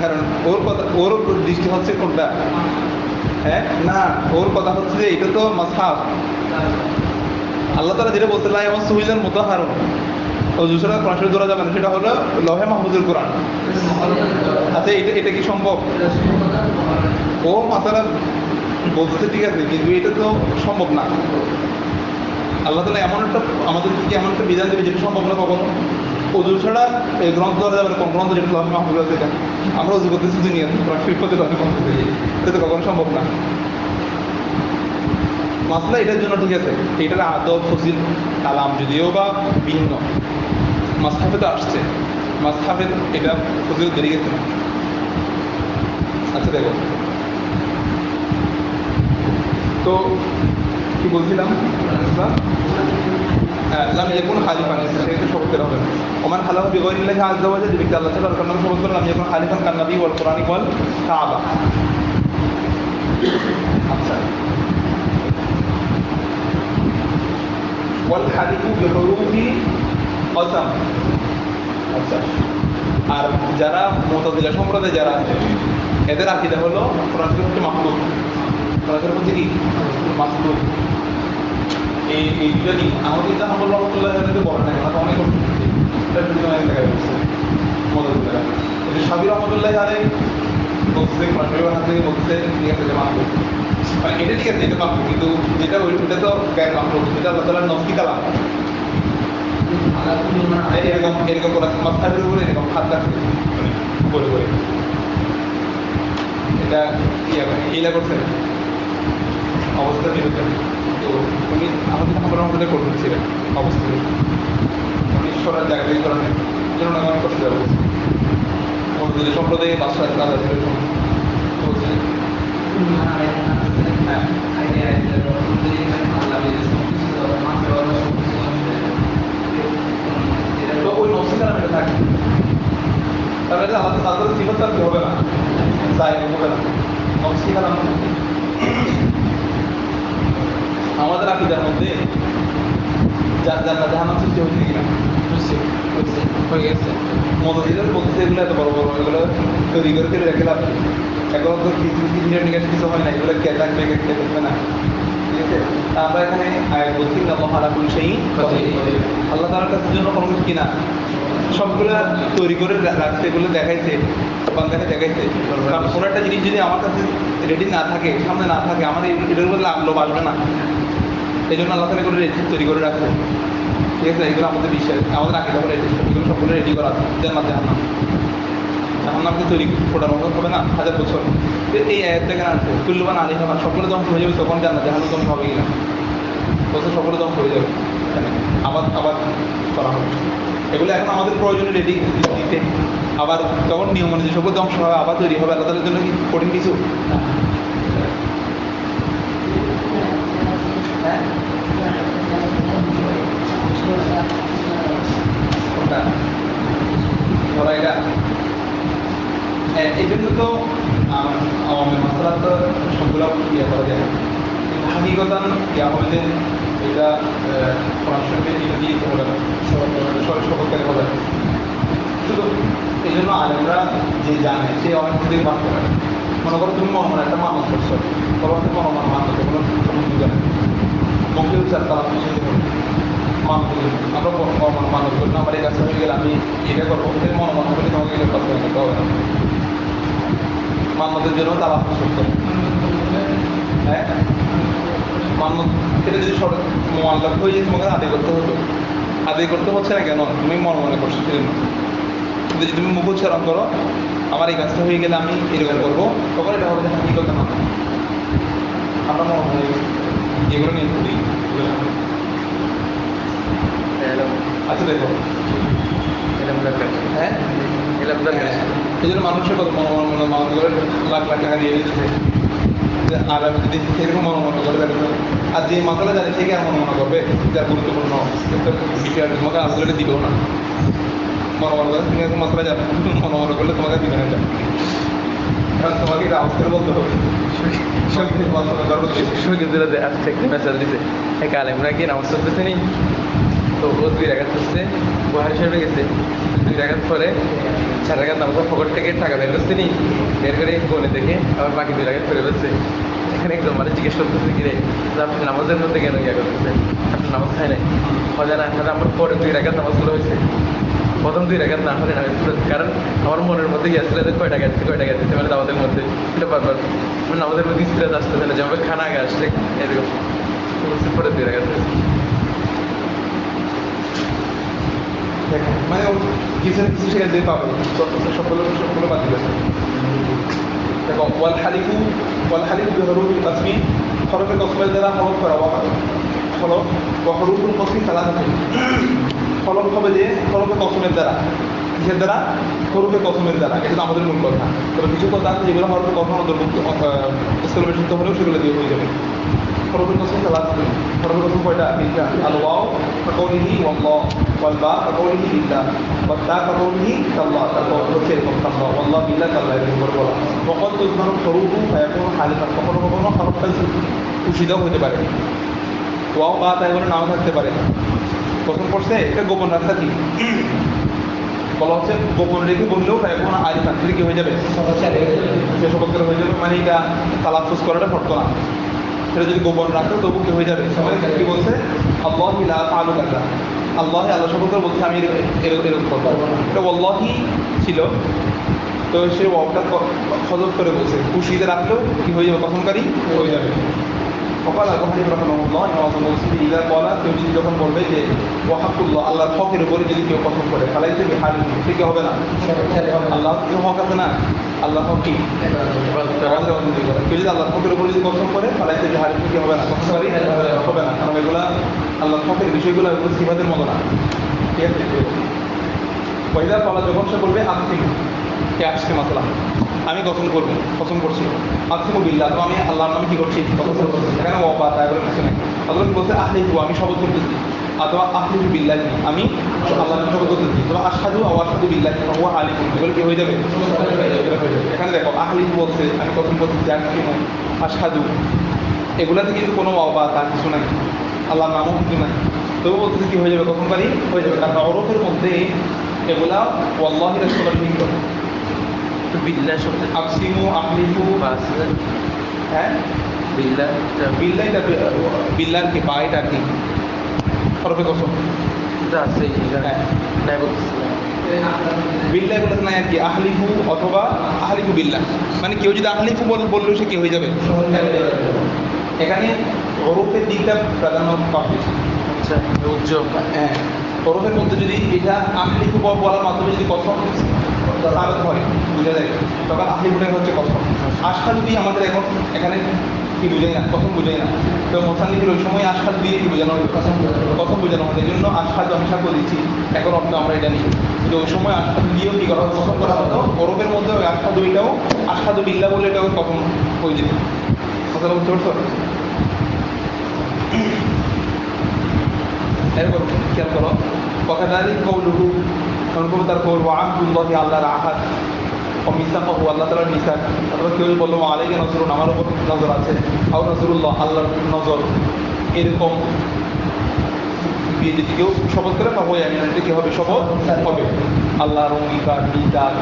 কারণ ওর দৃষ্টি হচ্ছে কোনটা, হ্যাঁ না, ওর কথা হচ্ছে যে এটা তো মাসহাফ। আল্লাহ তাআলা যেটা বলতে লাই আমার সুহিলের মতো হারুন অজু ছাড়া ক্লাস ধরা যাবে না, সেটা হলো লহে মাহফুজুল কোরআন। আচ্ছা, এটা কি সম্ভব? ও মাসালা বলতে ঠিক আছে, কিন্তু এটা তো সম্ভব না। আল্লাহ তাআলা আমাদেরকে এমন একটা বিধান দেবে যেটা সম্ভব না কখনো। অজু ছাড়া এই গ্রন্থ ধরা যাবে না, কোন গ্রন্থ যেটা লহে মাহফুজ আছে, এটা আমরা অজু করতেছি দুনিয়াতে, কোরআন শরীফ করতে লহে মাহফুজ, এটা তো কখনো সম্ভব না। মাসলা এটার জন্য ঠিক আছে, এটার আদব ফজিল কালাম যদিও বা ভিন্ন, মাসহাফে তো আসছে, মাসহাফের এটা ফজিল বেরিয়ে গেছে না। আচ্ছা দেখো তো কি বলছিলাম, লাম ইয়াকুন খালিফান, সেটা শব্দের হবে ওমান খালাফা বিগাইরিল্লাহি আযজা ওয়া জাল্লা, যে ব্যক্তি আল্লাহ তাআলার কালাম শপথ করে লাম ইয়াকুন খালিফান কান নবী ওয়াল কুরআনি ওয়াল কাবা। আচ্ছা, ওয়াল হালিফু বিহুরুফি কসম। আচ্ছা, আর যারা মুতাজিলা সম্প্রদায় যারা আছে এদের আকীদা হলো কোরআন শরীফ হচ্ছে মাখলুক, কোরআন শরীফ হচ্ছে কি মাখলুক। এই দুটো দিন আমাদের আহমদ রহমতুল্লাহ বলেন না, কথা অনেক দেখা যাচ্ছে মুতাজিলা। সাবির রহমতুল্লাহ আলাইহি বলছে কোরআন শরীফের হাত থেকে বলছে ঠিক আছে যে মাখলুক, মানে এটা ঠিক আছে, এটা মাখলুক, কিন্তু যেটা ওইটা তো গায়ের মাখলুক, যেটা আল্লাহ তাআলার নফসি কালাম। এরকম কোরআন মাথার উপরে এরকম হাত রাখছে বলে বলে, এটা ইলা করছে অবস্থা বিরুদ্ধে। তো উনি আমাদের আমাদের করতে ছিলেন অবস্থা, উনি সরার জায়গায় করা নেই, জন্য অনেক কষ্ট যাবো। মধ্যে সম্প্রদায়ে বাদশাহ রাজা ছিল বলছে হ্যাঁ তো ওই নকশি কালামটা থাকে তাহলে আল্লাহ তাদের জীবন আর কি হবে না যাই হবে না নকশি কালাম আমাদের আকিদার মধ্যে জাহান্নাম সৃষ্টি হচ্ছে কিনা হয়ে গেছে মদদিদের বলতে এগুলো এত বড় বড় এগুলো তৈরি করে ফেলে রেখে লাভ এখন তো কিছু হয় না এগুলো কে থাকবে কে থাকবে না ঠিক আছে আমরা এখানে বলছি আল্লাহ আলা কুল্লি শাইইন আল্লাহ তাআলার কাছে জন্য কোনো কিছু কিনা সবগুলা তৈরি করে রাখতে এগুলো দেখাইছে বান্দাকে দেখাইছে কারণ কোনো একটা জিনিস যদি আমার কাছে রেডি না থাকে সামনে না থাকে আমার এটার উপর লোভ আসবে না এই জন্য আল্লাহ তাআলা এগুলো তৈরি করে রাখছে ঠিক আছে এগুলো আমাদের বিশ্বাস আমাদের আগে যখন এগুলো সবগুলো রেডি করা জান্নাত জাহান্নামকে তৈরি ফোটানো হবে না 1000 বছর এই আয়াত থেকে আসছে তুল্যবান আলী হবা সকলে ধ্বংস হয়ে যাবে তখন জান্নাত জাহান্নাম ধ্বংস হবে কিনা বছর সকলে ধ্বংস হয়ে যাবে আবার আবার করা হবে এগুলো এখন আমাদের প্রয়োজনে রেডি দিতে আবার তখন নিয়ম অনুযায়ী সকল ধ্বংস হবে আবার তৈরি হবে আল্লাহ তাআলার জন্য কি কঠিন কিছু হ্যাঁ ধরা এটা এই জন্য তো আওয়ামের মশলা তো সবগুলো ইয়ে করা যায় হাকিগতান আমাদের এটা পড়াশোনাকে দিয়ে দিতে হবে সরকারি হবে শুধু এই জন্য আলেমরা যে জানে সে অনেক কিছু মানতে পারে মনে করো তুমি মনে একটা মানুষ করছো পরবর্তী কোনো মানতে কোনো সুযোগ নেই মঙ্গল চার তারা আমরা মানব করি না আমার এই কাজটা হয়ে গেলে আমি এটা করবো মনোমান করে তোমাকে এটা কথা করতে হবে না মানবদের জন্য তারা করতে হ্যাঁ মানব এটা যদি মোয়াল্লাক হয়ে যায় তোমাকে আদায় করতে হতো আদায় করতে হচ্ছে না কেন তুমি মনে করছো সেজন্য কিন্তু যদি তুমি মুখ উচ্চারণ করো আমার এই কাজটা হয়ে গেলে আমি এরকম করবো তখন এটা হবে কি করতে না আমরা মনে এগুলো নিয়ে করি আচ্ছা দেখো হ্যাঁ এই জন্য মানুষের কত মনে করে লাখ লাখ টাকা দিয়ে দিচ্ছে আর আমি যদি সেরকম মনে করে আর যে মাথাটা জানে সে কি আর মনে করবে যার গুরুত্বপূর্ণ বিষয় তোমাকে আসলে দিবেও না মনে করে তুমি এখন মাথাটা যাবে মনে করলে তোমাকে দিবে না এটা কারণ তোমাকে এটা আওয়াজ করে বলতে হবে মেসেজ দিতে এক আলেমরা কি নামাজ পড়তেছে নি তো ও 2 রাকাত করছে বুহারি শরীফে গেছে 2 রাকাত পরে 4 রাকাত নামাজ পকেট থেকে টাকা বের করছে নি বের করে গোনে দেখে আবার বাকি 2 রাকাত করে ফেলছে এখানে একদম মানে জিজ্ঞেস করতেছে কি রে আপনি নামাজের মধ্যে কেন ইয়া করতেছে আপনি নামাজ খায় নাই মজা না তাহলে আমার পরে 2 রাকাত নামাজগুলো হয়েছে প্রথম 2 রাকাত না হলে নামাজ পড়ে কারণ আমার মনের মধ্যে ইয়ে আসলে কয়টা গেছে মানে আমাদের মধ্যে এটা বারবার মানে আমাদের মধ্যে স্ট্রেস আসতেছে না যেভাবে খানা আগে আসলে এরকম পরে 2 রাকাত মানে কিছু না কিছু সেখানে দিয়ে পাবে সবগুলো বাদ দিবে দেখো ওয়াল হালিফু বিহরুফিল কসমি হরফে কসমের দ্বারা হলফ করা হলফ হরুফুল কসমি সালাসাতুন হলফ হবে যে হরফে কসমের দ্বারা কিসের দ্বারা হরফে কসমের দ্বারা এটা আমাদের মূল কথা তবে কিছু কথা আছে যেগুলো হরফে কসম অন্তর্ভুক্ত স্থলবেশিত হলেও সেগুলো দিয়ে হয়ে যাবে হরফে কসম সালাসাতুন হরফে কসম কয়টা 3টা আল ওয়াও কাউলিহি ওয়াল্লাহ ওয়াল বা কাউলিহি বিল্লাহ ওয়াত তা কাউলিহি তাল্লাহ তারপর হচ্ছে এরকম তাল্লাহ ওয়াল্লাহ বিল্লাহ তাল্লাহ এরকম করে বলা ওয়াকাদ তুযমারু হরুফু ফায়াকুনু হালিফান কখনো কখনো হরফটা উশিদাও হতে পারে ওয়াও বা তাই বলে নাও থাকতে পারে প্রথম পড়ছে এটা গোপন রাস্তা কি বলা হচ্ছে গোপন রেখে বললেও এখন আলিফান থেকে কি হয়ে যাবে শপথ হয়ে যাবে মানে এটা তালাফুজ করাটা শর্ত না সেটা যদি গোপন রাখো তবু কি হয়ে যাবে সবাই কি বলছে আল্লাহ লা আলু আল্লাহ আল্লাহ আল্লাহ শপথ করে বলছে আমি এরকম করবো এটা আল্লাহই ছিল তো সে ওয়াবটা হজব করে বলছে খুশিতে রাখলেও কি হয়ে যাবে কখনকারই হয়ে যাবে সকাল আবু হানিফা রাহিমাহুল্লাহ বলছি ইদা বলা কেউ যদি যখন বলবে যে ওয়াহাকুল্লাহ আল্লাহর হকের উপরে যদি কেউ কথম করে তাহলে থেকে হারিয়ে সে কি হবে না আল্লাহ কেউ হক আছে না আল্লাহ হক কি কেউ যদি আল্লাহর হকের উপরে যদি কথম করে তাহলে থেকে হারিয়ে কি হবে না কখনকারই হবে না কারণ এগুলা আল্লাহর হকের বিষয়গুলো এগুলো সিফাতের মতো না ঠিক আছে পয়দা পালা যখন সে বলবে আপনি এ আসছে মাসলা আমি কসম করবো, কসম করছি আকসিমু বিল্লাহ, তো আমি আল্লাহর নামে কি করছি কসম করছি, এখানে ওয়াবা তাই বলে কিছু নেই। অথবা কি বলছে আহলিফু, আমি শপথ করতেছি, অথবা আহলিফু বিল্লাহি, আমি আল্লাহর নামে শপথ করতেছি, অথবা আশহাদু আও আশহাদু বিল্লাহি ওয়া আলিফু, এগুলো কি হয়ে যাবে? এখানে দেখো আহলিফু বলছে, আমি কসম করতেছি, আকসিমু, আশহাদু, এগুলাতে কিন্তু কোনো ওয়াবা তার কিছু নাই, আল্লাহর নামও কিছু নাই, তবু বলতেছে কি হয়ে যাবে? কসমকারী হয়ে যাবে। কারণ অরফের মধ্যে এগুলা ওয়াল্লাহি রাসূলুল্লাহ ঠিক করে, তো বিল্লাহ শব্দ আকসিমু, আহলিফু, আছে হ্যাঁ বিল্লাহ বিল্লাহিটা বিল্লার কি বাইট আর কি হরফে কসম, এটা আছে হ্যাঁ নাই বলতেছিলাম। বিল্লাহ বলে নাই আর কি আহলিফু অথবা আহলিফু বিল্লাহ, মানে কেউ যদি আহলিফু বললেও সে কি হয়ে যাবে? এখানে হরফের দিকটা প্রাধান্য পাবে। আচ্ছা উজ্জ্বল হ্যাঁ হরফের মধ্যে যদি এটা আহলিফু বলার মাধ্যমে যদি কসম সাবেত হয় বুঝা যায়, তখন আহলিফুটাই হচ্ছে কসম। আশহাদু দিয়ে আমাদের এখন এখানে কি বুঝাই না, কসম বুঝাই না, তো মোসান্নিফের ওই সময় আশহাদু দিয়ে কি বোঝানো হয়? কসম বোঝানো হয়, এই জন্য আশহাদু আমি সাক্ষ্য দিচ্ছি, এখন অর্থ আমরা এটা নিই, কিন্তু ওই সময় আশহাদু দিয়েও কি করা হতো? কসম করা হতো। হরফের মধ্যে ওই আশহাদু এটাও আশহাদু বিল্লাহ বলে এটাও কসম হয়ে যেত। কথাটা বুঝতে পারছো? এরকম খেয়াল করো, ওয়াকাযালিকা কওলুহু, অনুভব তার কওল, ওয়া আহদুল্লাহি আল্লাহর আহাদ, ও মিসাকাহু আল্লাহ তাআলার মিসাক, অথবা কেউ বললো ওয়া আলাইকা নজরুন, আমার উপর নজর আছে, আও নজরুল্লাহ আল্লাহর নজর, এরকম দিয়ে যদি কেউ শপথ করে তবে এটা কি হবে? শপথ হবে। আল্লাহর অঙ্গীকার বিদাত,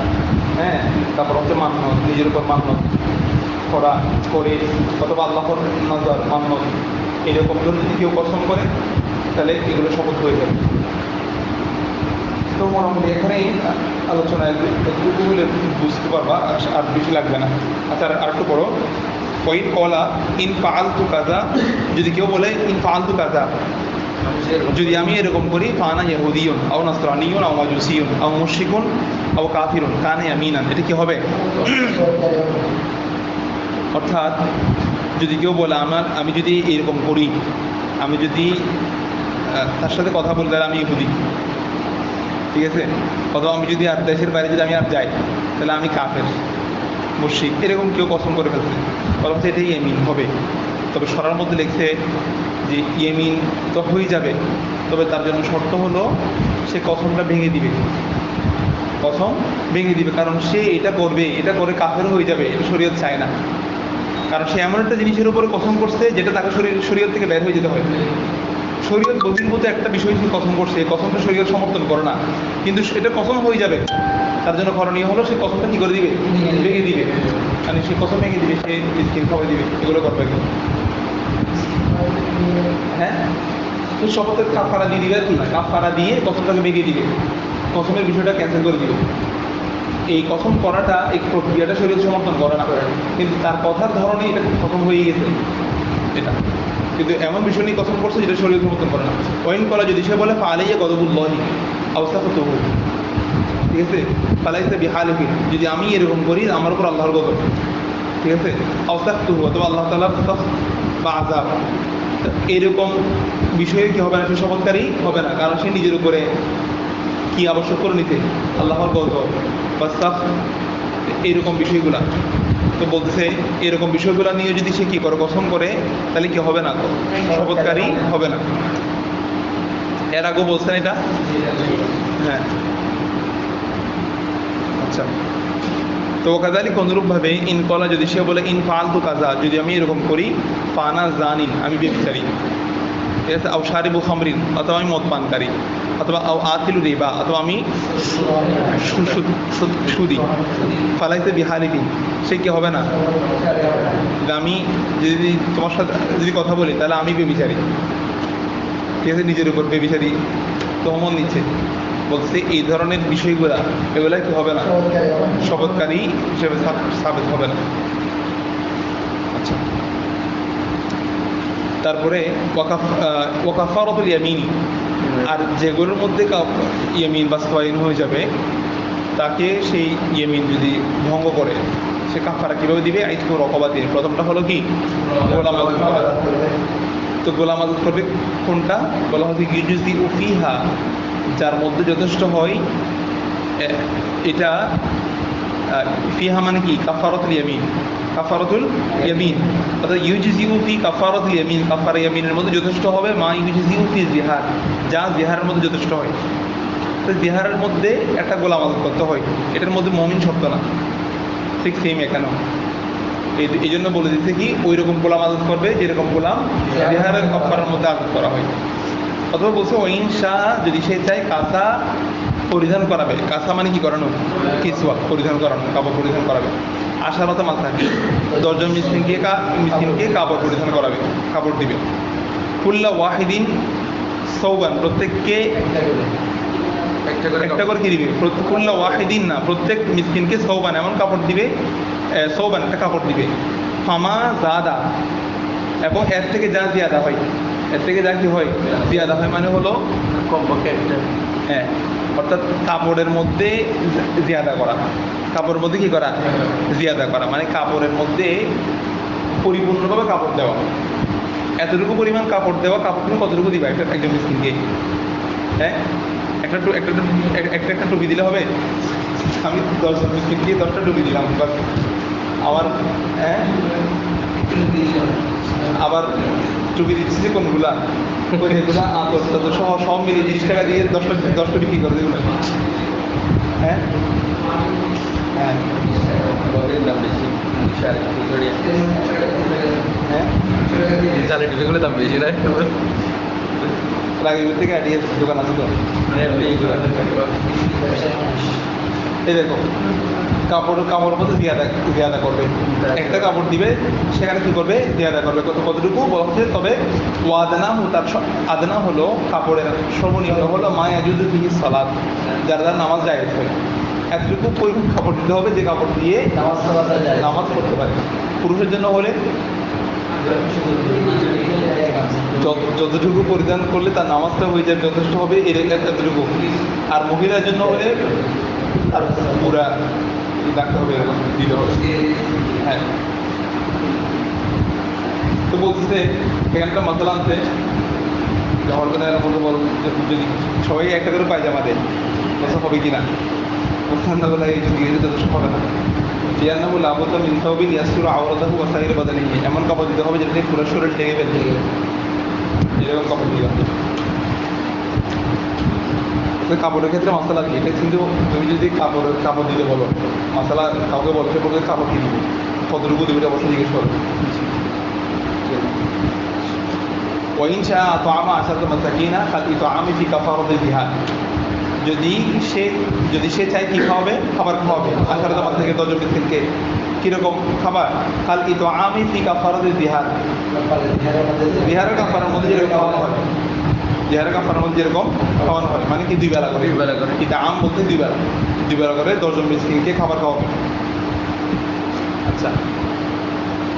হ্যাঁ, তারপর হচ্ছে মান্যত, নিজের উপর মান্যত করা করে, অথবা আল্লাহর নজর মান্যত, এরকম ধরে যদি কেউ কসম করে তাহলে এগুলো শপথ হয়ে যাবে। তো মোটামুটি এখানেই আলোচনা একটু হলে বুঝতে পারবা, আর বেশি লাগবে না। আচ্ছা আর একটু পড়ো, ওই কলা ইন ফাআলতু কাযা, যদি কেউ বলে ইন ফাআলতু কাযা, যদি আমি এরকম করি, ফানা ইয়াহুদিয়ুন আও নাসরানিয়ুন আও মাজুসিয়ুন আও মুশরিকুন আও কাফিরুন কানা ইয়ামিনান, এটা কি হবে? অর্থাৎ যদি কেউ বলে আমি যদি এরকম করি, আমি যদি তার সাথে কথা বলি তাহলে আমি ইহুদি, ঠিক আছে, অথবা আমি যদি আর দেশের বাইরে যদি আমি আর যাই তাহলে আমি কাফের মুশরিক, এরকম কেউ কসম করে ফেলছে, বরং এটাই ইয়ামিন হবে। তবে সরার মধ্যে লিখছে যে ইয়ামিন তো হয়ে যাবে, তবে তার জন্য শর্ত হলো সে কসমটা ভেঙে দিবে, কসম ভেঙে দিবে, কারণ সে এটা করবে, এটা করে কাফের হয়ে যাবে, এটা শরীয়ত চায় না। কারণ সে এমন একটা জিনিসের উপরে কসম করছে যেটা তাকে শরীয়ত থেকে বের হয়ে যেতে হয়। শরীয়ত বহির্ভূত একটা বিষয় নিয়ে কসম করছে, এই কসমটা শরীয়ত সমর্থন করে না, কিন্তু সেটা কসম হয়ে যাবে, তার জন্য করণীয় হলো সে কসমটা কী করে দিবে? ভেঙে দিবে, মানে সে কসম ভেঙে দিবে, সে মিসকিন খাওয়াই দিবে, এগুলো করবে। হ্যাঁ, তো শপথের কাফারা দিয়ে দিবে আর কি, কাফারা দিয়ে কসমটাকে ভেঙে দিবে, কসমের বিষয়টা ক্যান্সেল করে দিবে। এই কসম করাটা, এই প্রক্রিয়াটা শরীয়ত সমর্থন করে না, কিন্তু তার কথার ধরনে এটা কসম হয়ে গেছে এটা, কিন্তু এমন বিষয় নিয়ে কসম করছে যেটা শরীয়ত সমর্থন করে না। ওয়াইন কলা, যদি সে বলে ফালাইয়া গদবুল্লাহি আওসাফতুহু, ঠিক আছে, ফালাইসা বিহালিহি, যদি আমি এরকম করি আমার উপর আল্লাহর গজব, ঠিক আছে, আওসাফতুহু অথবা আল্লাহ তাআলার সাফ বা আযাব, এরকম বিষয়ে কি হবে না? সে শপথকারী হবে না, কারণ সে নিজের উপরে কি আবশ্যক করে নিতে? আল্লাহর গজব বা সাফ, এইরকম বিষয়গুলা। তো বলতেছে এরকম বিষয়গুলো নিয়ে যদি সে কী করে কসম করে তাহলে কি হবে না? শপথকারী হবে না। এর আগেও বলছেন এটা, হ্যাঁ, আচ্ছা। তো কাজালিক অনুরূপভাবে ইনকলা, যদি সে বলে ইন ফালতু কাজা, যদি আমি এরকম করি, ফানা জানিন, আমি ব্যভিচারী, ঠিক আছে, আও শারিবু খামরিন, অথবা আমি মদ পানকারী, অথবা আও আকিলু রিবা, অথবা আমি সুদি, ফালাইতে বিহালিবি, সে কি হবে না? আমি যদি তোমার সাথে যদি কথা বলি তাহলে আমি ব্যভিচারী, ঠিক আছে, নিজের উপর ব্যভিচারী তহমত নিচ্ছে, বলছে এই ধরনের বিষয়গুলা, এগুলা কি হবে না? শপথকারী হিসেবে সাবেত হবে না। আচ্ছা, তারপরে ওয়াকাফারাতুল ইয়ামিন, আর যেগুলোর মধ্যে ইয়ামিন বাস্তবায়ন হয়ে যাবে তাকে সেই ইয়ামিন যদি ভঙ্গ করে সে কাফারা কীভাবে দিবে? আইতকু রকবা দিবে। প্রথমটা হলো কি? গোলাম আযাদ করা। তো গোলাম আযাদ করবে কোনটা? বলা হচ্ছে ইউজুজি উফিহা, যার মধ্যে যথেষ্ট হয় এটা ফিহা মানে কি কাফারাতুল ইয়ামিন, কাফারাতুল ইয়ামিন অর্থাৎ ইউজিজিউ ফি কাফারাতুল ইয়ামিন, কাফারা ইয়ামিনের মধ্যে যথেষ্ট হবে মা ইউজিজিউ ফি জিহার, যা জিহারের মধ্যে যথেষ্ট হয়। তো জিহারের মধ্যে একটা গোলাম আজাদ করতে হয়, এটার মধ্যে মুমিন শব্দ না, ঠিক সেম এখানেও এই জন্য বলে দিচ্ছে কি ওই রকম গোলাম আজাদ করবে যেরকম গোলাম জিহারের কাফারার মধ্যে আজাদ করা হয়। অথবা বলছে ওইন শাহ যদি সে চায় কাঁচা পরিধান করাবে, কাঁচা মানে কি করানো, কিসওয়া পরিধান করানো, কাপড় পরিধান করাবে। আশারত মাথা কি 10 জন মিসকিনকে কাপড় পরিধান করাবে, কাপড় দিবে। কুল্লা ওয়াহিদিন সৌবান, প্রত্যেককে একটা করে কি দিবে, কুল্লা ওয়াহিদিন না, প্রত্যেক মিসকিনকে সৌবান এমন কাপড় দিবে, সৌবান একটা কাপড় দিবে। ফামা জাদা, এবং এর থেকে যা জিয়াদা হয়, এর থেকে যা কি হয় জিয়াদা হয় মানে হলো কমপক্ষে একটা, হ্যাঁ অর্থাৎ কাপড়ের মধ্যে জিয়াদা করা, কাপড়ের মধ্যে কি করা জিয়াদা করা মানে কাপড়ের মধ্যে পরিপূর্ণভাবে কাপড় দেওয়া, এতটুকু পরিমাণ কাপড় দেওয়া। কাপড় তুমি কতটুকু দিবা একজন মিসকিনকে? হ্যাঁ একটা টুপি দিলে হবে? আমি 10 জন মিসকিনকে 10টা টুপি দিলাম, আমার হ্যাঁ আবার টুপি দিচ্ছি যে কোনগুলা এগুলা আদর সহ সব মিলিয়ে 30 টাকা দিয়ে 10টা বিক্রি করে দেবো। হ্যাঁ হ্যাঁ দাম বেশি, হ্যাঁ জালে টিপিগুলো দাম বেশি না, রাগিবের থেকে আইডিয়া দোকান আছে তো। এই দেখো কাপড়ের মধ্যে জিয়াদা করবে, একটা কাপড় দিবে সেখানে কি করবে জিয়াদা করবে, কতটুকু বলা হচ্ছে। তবে ওয়াদনা তার আদনা হলো কাপড়ের সর্বনিম্ন হলো মা ইয়াজুজু ফিহি সালাত, যার নামাজ জায়েজ হয়, এতটুকু পরিমাণ কাপড় দিতে হবে যে কাপড় দিয়ে নামাজ পড়তে পারে। পুরুষের জন্য হলে যতটুকু পরিধান করলে তার নামাজটা হয়ে যায় যথেষ্ট হবে, এতটুকু। আর মহিলার জন্য হলে তার পুরা রাখতে হবে, এরকম দিতে হবে। হ্যাঁ তো বলতেছে এখানটা মাসালা আনতে যখন মতো বল যদি সবাই একটা করে পায়জামা দেয় বছর হবে কিনা, ঠান্ডাবেলা এই যদি যথেষ্ট হবে না। জিয়ান্নাবুল আবতা মিনসাউবিন ইয়াসুর আওরাতাহু ওয়া সাইর বাদানিহি, এমন কাপড় দিতে হবে যেটা পুরো শরীর ঢেকে ফেলতে, এরকম কাপড় দিতে হবে। কাপড়ের ক্ষেত্রে মশলা কি, এটা কিন্তু তুমি যদি কাপড় দিতে বলো, মশলা কাউকে বলতে বলতে কাপড় কি দিবে, কতটুকু দিবে এটা অবশ্যই জিজ্ঞেস করবে। ওয়াইন শাআ আতআমা আশারাতা মাসাকিনা ফাল ইতআমু ফি কাফারাতিল জিহাদ, যদি সে চায় কি খাওয়াবে, খাবার খাওয়াবে আশারাতা মাসাকিনা 10 জন মিসকিনকে। কিরকম খাবার? ফাল ইতআমু ফি কাফারাতিল জিহাদ, জিহারের কাফারার মধ্যে যেরকম খাওয়ানো হয়, জিহারের কাফারার মধ্যে যেরকম খাওয়ানো হয় মানে কি 2 বেলা করে, এটা আম বলতে 2 বেলা করে 10 জন মিসকিনকে খাবার খাওয়াবে। আচ্ছা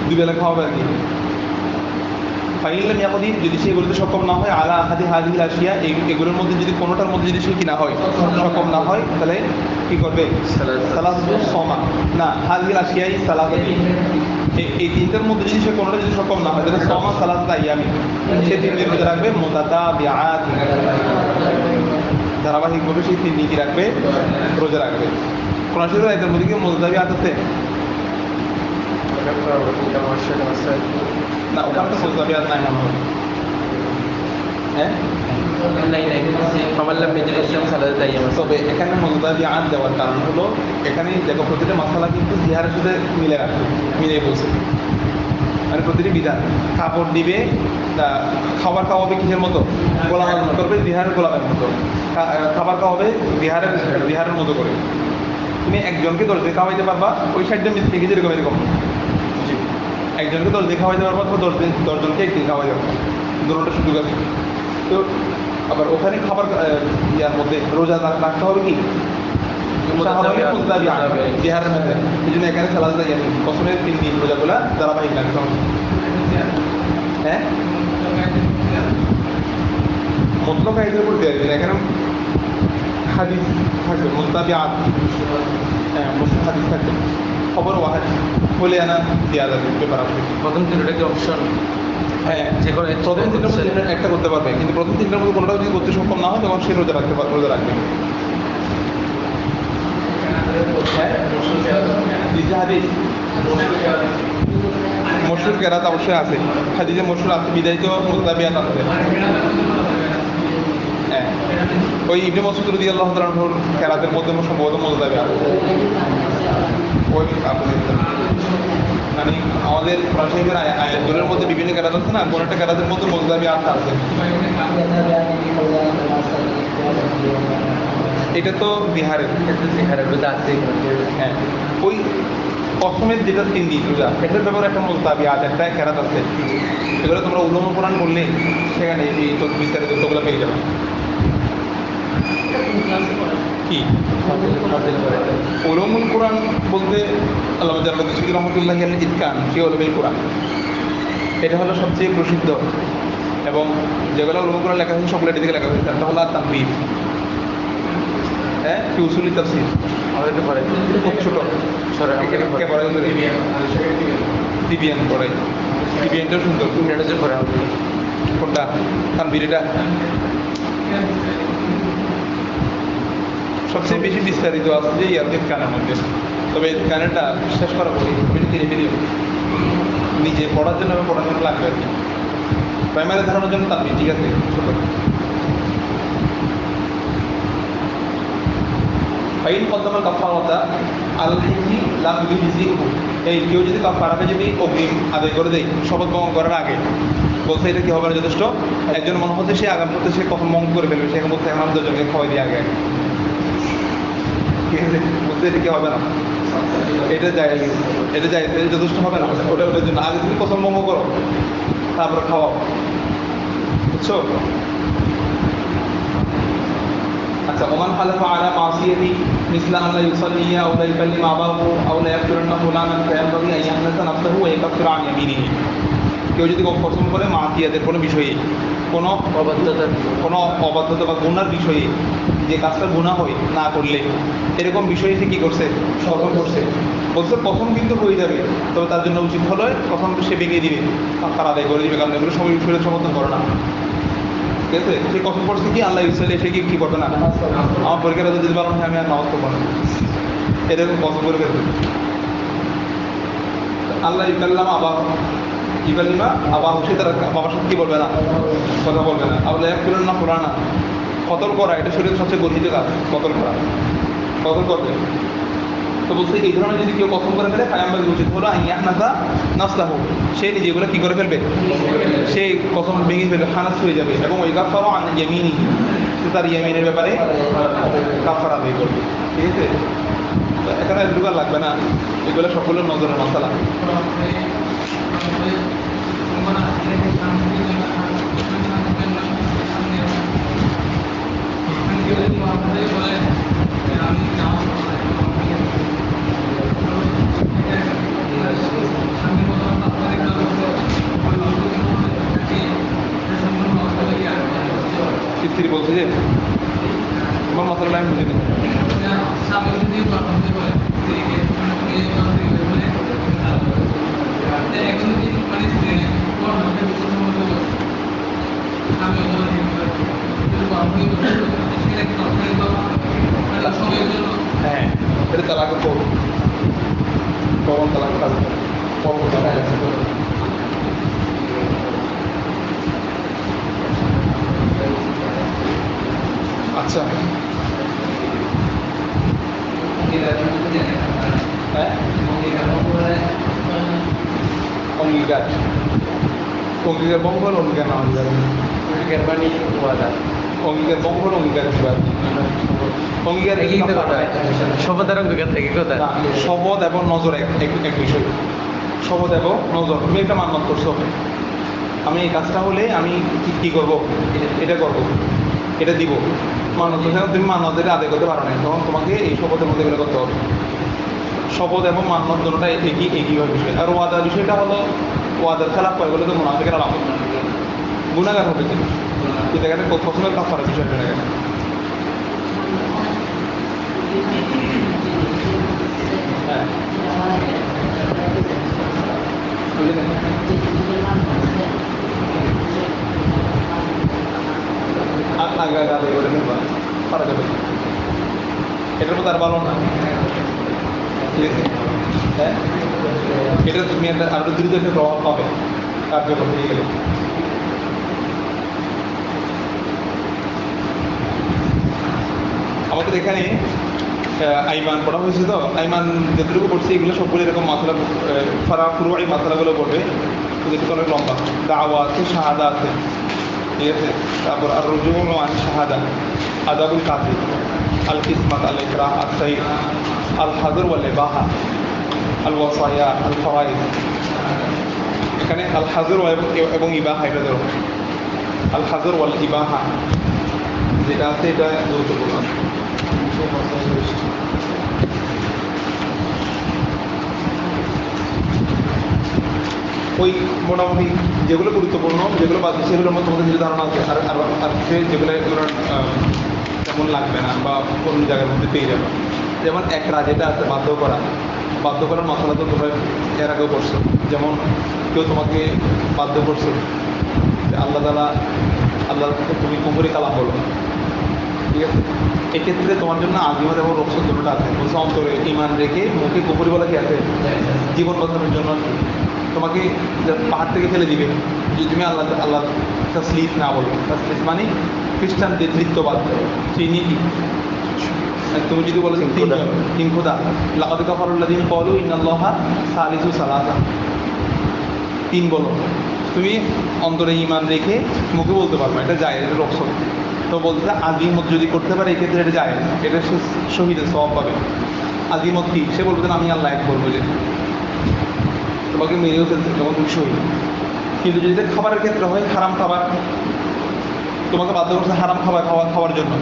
2 বেলা খাওয়াবে আর কি। ফাইনাল ইয়াকুদিন, যদি সে এগুলোতে সক্ষম না হয়, আলা আহাদি হাদিহিল আশিয়া, এগুলোর মধ্যে যদি কোনোটার মধ্যে যদি সে কি না হয়, সক্ষম না হয়, তাহলে কি করবে? সালাসাতু সমা না হাদিহিল আশিয়াই সালাসাতি, এই 3টার মধ্যে যদি সে কোনোটা যদি সক্ষম না হয় তাহলে সমা সালাসাতা আইয়ামি, সে 3 দিন রোজা রাখবে। মুতাতাবিআত, ধারাবাহিকভাবে সেই 3 দিন কি রাখবে, রোজা রাখবে। কোরআন শরীফের আয়াতের মধ্যে কি মুতাতাবিআত আছে না? ওখানে তো মুতাতাবিআত নাই মনে হয়। হ্যাঁ তবে এখানে মুতাতাবিআত দেওয়ার কারণ হলো, এখানে দেখো প্রতিটা মাসালা কিন্তু জিহারের সাথে মিলে বলছে, মানে প্রতিটি বিধান। কাপড় দিবে, খাবার খাওয়াবে কিসের মতো, গোলাম করবে জিহারের গোলামের মতো, খাবার খাওয়াবে জিহারের মতো করে। তুমি একজনকে 10 দিন খাওয়াইতে পারবা, ওই 60 জন মিসকিনকে যেরকম এরকম, একজনকে 10 দিন খাওয়াইতে পারবা, 10 জনকে 1 দিন খাওয়াইতে পারবা, দুটোটা সুযোগ আছে। তো আবার ওখানে খাবার ইয়ার মধ্যে রোজা রাখতে হবে কি জিহারের মধ্যে, এই জন্য এখানে সালাসাতা আইয়াম বছরের 3 দিন রোজাগুলা ধারাবাহিক রাখতে হবে। হ্যাঁ মুতলাক আয়াতের উপর দেওয়া যায়, এখানে হাদিস থাকবে মুতাতাবিআত, হ্যাঁ মুসলিম হাদিস থাকবে, খবর ওয়াহিদ বলে আনা দেওয়া যাবে পেপার আসবে। প্রথম 3টা কি অপশন? হ্যাঁ যে কোনো প্রথম 3টার মধ্যে একটা করতে পারবে, কিন্তু প্রথম 3টার মধ্যে কোনোটাও যদি করতে সক্ষম না হয় তখন সে রোজা রাখবে। হাদিসে হাদিস মশহুর কেরাত অবশ্যই আছে, হাদিসে মশহুর আছে, বিদায়িত মুতাবিয়াত আছে। হ্যাঁ, ওই ইবনে মাসউদ রাদিয়াল্লাহু তাআলা আনহুর কেরাতের মধ্যে সম্ভবত মুতাবিয়াত ওই মানে আমাদের কোরআন শরীফের আয়াতগুলোর মধ্যে বিভিন্ন কেরাত আছে না, কোন একটা কেরাতের মধ্যে মুতাবিয়াত আছে। এটা তো বিহারের আছে। হ্যাঁ, ওই অসমের যেটা 3 দিন রোজা, এটার ব্যাপারে একটা মুতাবিয়াত একটা কেরাত আছে। এগুলো তোমরা উলুমুল কোরআন বললে সেখানে এই বিস্তারিত তথ্যগুলো পেয়ে যাবে। কি উলুমুল কোরআন বলতে আল্লামা জালালউদ্দিন সুয়ুতী রাহমাতুল্লাহি আলাইহি ইতকান ফি উলুমিল কোরআন, এটা হলো সবচেয়ে প্রসিদ্ধ এবং যেগুলো উলুমুল কোরআন লেখা হয়েছে সবগুলো এটি থেকে লেখা হয়েছে। একটা হলো তানবীহ, হ্যাঁ, ফি উসুলি তাফসীর, আমাদের একটু পরে খুব ছোট কে পড়ে টিবিএন পড়ে, টিবিএনটাও সুন্দর। মিনিটের পরে আমাদের কোনটা তানবীহ? এটা সবচেয়ে বেশি বিস্তারিত আছে যে ইয়ারদের কানের মধ্যে, তবে কানেরটা শেষ করা বলি ধীরে ধীরে নিজে পড়ার জন্য পড়ার জন্য লাগবে আর কি, প্রাইমারি ধারণার জন্য তানবীহ ঠিক আছে ছোট। ফাইন কদ্দামাল কাফারাতা আলাল হিজ্জি লাম ইউজিহু, এই কেউ যদি কাফারাকে যদি অগ্রিম আদায় করে দেয় শপথ ভঙ্গ করার আগে, বলছে এটা কি হবে না যথেষ্ট। একজন মনে হচ্ছে সে আগাম করতে সে কখন ভঙ্গ করে ফেলবে, সে বলছে আমার দুজনকে খাওয়াই দিয়ে আগে ঠিক আছে, বলতে এটা কি হবে না, এটা যায় যথেষ্ট হবে না, ওটার জন্য আগে তুমি কসম ভঙ্গ করো তারপরে খাওয়াও, বুঝছো? আচ্ছা, ওমান হালাফা আলা মাসিয়াতি মিসলা আন লা ইউসাল্লি আও লা ইকাল্লিমা আবাহু আও লা ইয়াকফিরান্না ফুলানান ফায়ানবাগি আন ইয়াহনাসা নাফসাহু ওয়া ইয়াকাফিরা আন ইয়ামিনিহি। কেউ যদি কসম করে মাসিয়াতের কোনো বিষয়ে, কোনো অবাধ্যতা বা গুনার বিষয়ে, যে কাজটা গুনাহ হয় না করলে এরকম বিষয়ে সে কী করছে, কসম করছে, বলছে কসম কিন্তু হয়ে যাবে, তবে তার জন্য উচিত হলো কসম সে ভেঙে দিবে, তার আদায় করে দিবে, কারণ এগুলো সবাই শরীর সমর্থন করে না। ঠিক আছে, সে কসম করছে কি আল্লাহ ইসলে সে কি করবে না, আমার পরীক্ষাটা যদি পারো না আমি আর নামাজ করবো না, এরকম কসম করে ফেলবে। আল্লাহ ইকাল্লাম ইকাল্লিমা আবার সে তার বাবার সাথে কি বলবে না, কথা বলবে না। আল্লাহ এক ফিরেন না পুরানা, কতল করা এটা শরীরের সবচেয়ে গর্হিত কাজ, কতল করা, কতল করবে। তো বলতে এই ধরনের যদি কেউ কসম করে ফেলে ফায়াম্বাগি উচিত হলো ইয়াহনাসা নাফসাহু, সে নিজেগুলো কী করে ফেলবে, সে কসম ভেঙে ফেলবে, খানাস হয়ে যাবে, এবং ওই কাফারা আন ইয়ামিনিহি, সে তার ইয়ামিনের ব্যাপারে কাফারা আদায় করবে। ঠিক আছে, তো এখানে ঢুকার লাগবে না, এগুলো সকলের নজরের মশালা। স্ত্রী বলছে যে তোমার মশালা আমি বুঝিনি, হ্যাঁ এটা তালাক পবন তালাক পবন তালাক। আচ্ছা, হ্যাঁ অঙ্গীকার, অঙ্গীকার ভঙ্গ হল অঙ্গীকার না অঙ্গীকার মানে অঙ্গীকার ভঙ্গ হল অঙ্গীকার অঙ্গীকার শপথের অঙ্গীকার থেকে কথা শপথ এবং নজর এক বিষয়। শপথ এবং নজর, তুমি একটা মান্যত করছো আমি এই কাজটা হলে আমি কী করবো, এটা করবো, এটা দিব, মান্যত। তুমি মান্যতের আদায় করতে পারো না, তখন তোমাকে এই শপথের মধ্যে এগুলো করতে হবে। শপথ এবং মান্যত দুটোটা একইভাবে বিষয়। আর ওয়াদার বিষয়টা হলো ওয়াদার খেলাপ করে বলে তো মুনাফিকের আলামত, গুনাহগার হবে কিন্তু এখানে প্রথমে কাফারার বিষয়টা এখানে। হ্যাঁ আগে আদায় করে ফেলবা, পারা যাবে, এটার মধ্যে আর ভালো না। ঠিক আছে? হ্যাঁ, এটা তুমি একটা আরো দ্রুত একটা প্রভাব পাবে কার্যকর হয়ে গেলে। আমাদের এখানে আইমান পড়া হয়েছে, তো আইমান যতটুকু পড়ছে এগুলো সবগুলো এরকম মাসালা, পুরো এই মাসালাগুলো পড়বে, যেটুকু অনেক লম্বা। দাওয়া আছে, শাহাদা আছে, ঠিক আছে? তারপর আর রুজুল আন শাহাদা, আদাবুল কাজি, আল কিসমাত, আল ইকরাহ, আল সাইদ, আল হাজর ওয়াল ইবাহা, আল ওয়াসায়া, আল ফাওয়াইদ। এখানে আল হাজর এবং ইবাহা, এটা ধরো আল হাজর ওয়াল ইবাহা যেটা আছে, এটা গুরুত্বপূর্ণ। ওই মোটামুটি যেগুলো গুরুত্বপূর্ণ, যেগুলো বাদ সেগুলোর মধ্যে তোমাদের কিছু ধারণা আছে, আর আর আর যেগুলো এগুলো তেমন লাগবে না বা অন্য জায়গার মধ্যে পেয়ে যাবে। যেমন একরা যেটা আছে বাধ্য করার মশলা তো তোমরা এর আগেও করছো। যেমন কেউ তোমাকে বাধ্য করছে যে আল্লাহ তুমি কুমুরি কালাম বলো, ঠিক আছে? এক্ষেত্রে তোমার জন্য আজিমত এবং রক্ষণ দুটোটা আছে। বলছে অন্তরে ইমান রেখে মুখে কুমুরি বলা কি আছে, জীবন বাঁচানোর জন্য তোমাকে পাহাড় থেকে ফেলে দিবে যদি তুমি আল্লাহ তাসলিস না বলো। তাসলিস মানে খ্রিস্টানদের নৃত্যবাদ, সেই নীতি। তুমি যদি বলো তিন খোদা, লাকাদ কাফারাল্লাযীনা ক্বালু ইন্নাল্লাহা সালিসু সালাসা, তিন বলো, তুমি অন্তরে ইমান রেখে মুখে বলতে পারবে, এটা যায়, এটা রক্ষণ। তো বলতে আজিমত যদি করতে পারে এক্ষেত্রে এটা যায়, এটা সে শহীদের সওয়াব পাবে। আজিমত কি? সে বলবে যে আমি আল্লাহ এক করবো, যে তোমাকে মেরেও ফেলতে যখন তুমি শহীদ। কিন্তু যদি খাবারের ক্ষেত্রে হয়, হারাম খাবার, তোমাকে বাধ্য করছে হারাম খাওয়ার জন্য,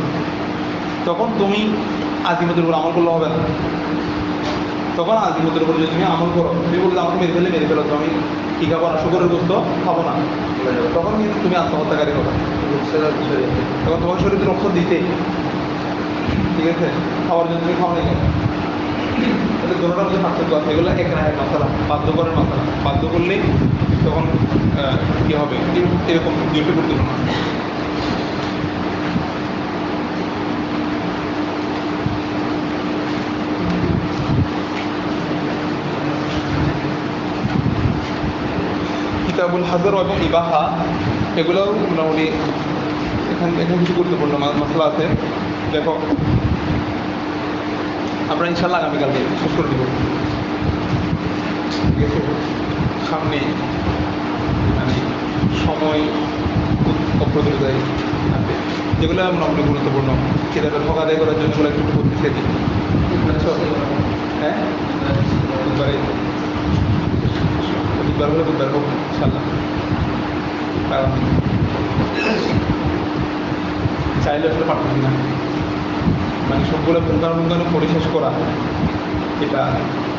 তখন তুমি আজিমতের উপর আমল করলে হবে না। তখন আজিমতের উপর যদি তুমি আমল করো, তুমি বলতে আমাকে মেরে ফেলো, তো আমি কি খাবো না, শুকরের গোস্ত খাবো না, তখন কিন্তু তুমি আত্মহত্যাকারী হবে। তখন তোমার শরীরে রক্ত দিতে, ঠিক আছে? খাওয়ার জন্য তুমি খাওয়া নেই, এদের দুটোটার মধ্যে পার্থক্য আছে। এগুলো এক রায়ের মশলা, বাধ্য করার মশলা। বাধ্য করলেই তখন কী হবে, এরকম দুটো গুরুত্বপূর্ণ। কিতাবুল হাজর এবং ইবাহা, এগুলোও মোটামুটি এখানে কিছু গুরুত্বপূর্ণ মশলা আছে। দেখো, আমরা ইনশাল্লাহ আগামীকালকে শেষ করে দেবো, ঠিক আছে? সামনে মানে সময় অপ্রতুলতায় আছে, যেগুলো মোটামুটি গুরুত্বপূর্ণ। সেটাকে ঠকা দেয় করার জন্য এগুলো একটু করতে দিই, বুঝছো? হ্যাঁ, বুধবার হলে বুধবার হোক ইনশাল্লাহ। কারণ চাইলে আসলে পারতেছি না, মানে সবগুলো পুঙ্খানুপুঙ্খানু পড়ে শেষ করা, এটা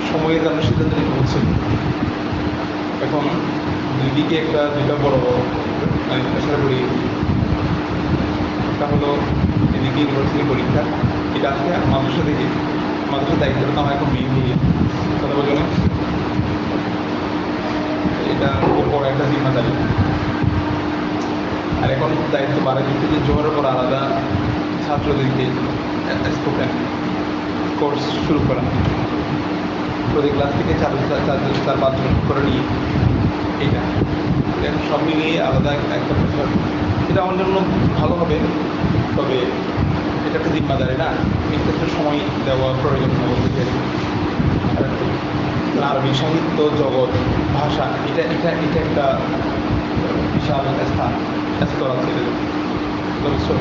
সময়ের জন্য সিদ্ধান্ত নিতে হচ্ছে। এখন দুইটা বড় বড় মানে প্রেশারে পড়ি। একটা হলো এদিকে ইউনিভার্সিটি পরীক্ষা, এটা আসলে মাদ্রাসা থেকে, মাদ্রাসার দায়িত্বটা তো আমার এখন নিয়ে কথা বলছো না, এটা বড় একটা জিম্মাদারি। আর এখন দায়িত্ব বাড়ে দিচ্ছে যে জোহরের পর আলাদা ছাত্রদেরকে স্পোকেন কোর্স শুরু করা, প্রতি ক্লাস থেকে চার পাঁচজন করে নিয়ে, এটা এখন সব মিলিয়ে আলাদা একটা প্রেশার। এটা আমার জন্য ভালো হবে, তবে এটা একটা জিম্মাদারি না, এক্ষেত্রে সময় দেওয়া প্রয়োজন বলতে চাই। আরবি সাহিত্য জগৎ, ভাষা, এটা এটা এটা একটা বিশাল স্তর আছে। বুঝছো?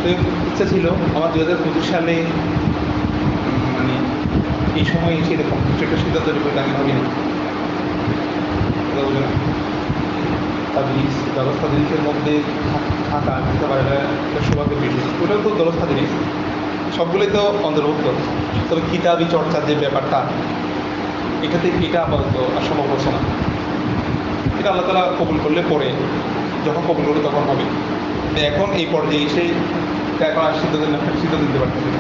তো ইচ্ছা ছিল আমার 2025 সালে মানে এই সময় এসে এরকম কিছু একটা সিদ্ধান্ত নেবে, আমি ভাবিনি। তাদরিস, ব্যবস্থা জিনিসের মধ্যে থাকা যেতে পারে না, এটা সৌভাগ্যের বিষয়। ওটাও তো ব্যবস্থা জিনিস, সবগুলোই তো অন্তর্ভুক্ত। তবে কিতাবি চর্চার যে ব্যাপারটা, এটা আপাতত আর সম্ভব হচ্ছে না। এটা আল্লাহ তাআলা কবুল করলে পরে, যখন কবুল করবে তখন হবে। এখন এই পর্যায়ে এসে এখন আর সিদ্ধান্ত দিতে পারতেছি না।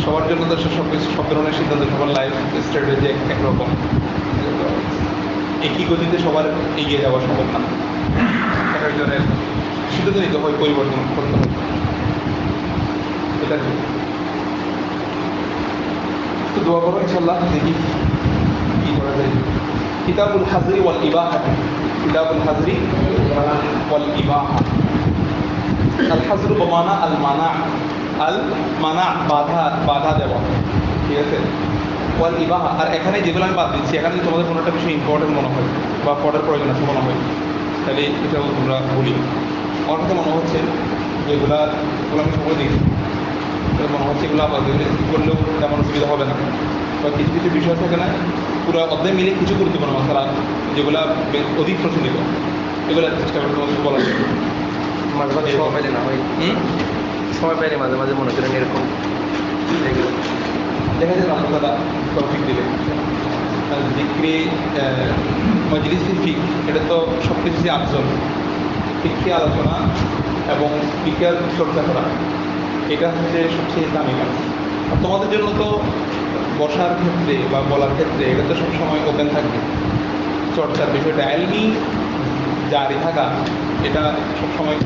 সবার জন্য তো সব ধরনের সিদ্ধান্ত, সবার লাইফ স্ট্র্যাটেজি একরকম, একই গতিতে সবার এগিয়ে যাওয়া সম্ভব না। এক একজনের সিদ্ধান্ত নিতে হয়, পরিবর্তন করতে হয়। এটা তো দোয়া করো ইনশাল্লাহ, দেখি কি করা যায়। কিতাবুল হাজরি ওয়াল ইবাহা, কিতাবুল হাজরি ওয়াল ইবাহা। আল হাজরু বমানা আল মানা, আল মানা বাধা, বাধা দেওয়া, ঠিক আছে। ওয়াল ইবাহা, আর এখানে যেগুলো আমি বাদ দিচ্ছি, এখানে যদি তোমাদের কোনো একটা বিষয় ইম্পর্টেন্ট মনে হয় বা পড়ার প্রয়োজন আছে মনে হয়, তাহলে এটাও তোমরা বলি। আমার কাছে মনে হচ্ছে যেগুলো আমি সময় দিই, মনে হচ্ছে এগুলো আবার করলেও তেমন অসুবিধা হবে না। বা কিছু কিছু বিষয় থাকে না, পুরো অধ্যায় মিলে কিছু গুরুত্বপূর্ণ মশলা যেগুলো অধিক প্রচলিত, এগুলো চেষ্টা করে তোমাদের বলার জন্য। মাঝে মাঝে সময় পাইলে না হয়, সময় পাইলে মাঝে মাঝে মনে করেন এরকম দেখা যায় আমরা তারা টপিক দিলে জিক্রে মজলিস ফিক, এটা তো সব কিছুই আফজল। ফিককে আলোচনা এবং ফিকের চর্চা করা, এটা হচ্ছে সবচেয়ে দামি কাজ। আর তোমাদের জন্য তো বসার ক্ষেত্রে বা বলার ক্ষেত্রে এটা তো সবসময় ওপেন থাকবে। চর্চার বিষয়টা এলমি জারি থাকা, এটা সবসময়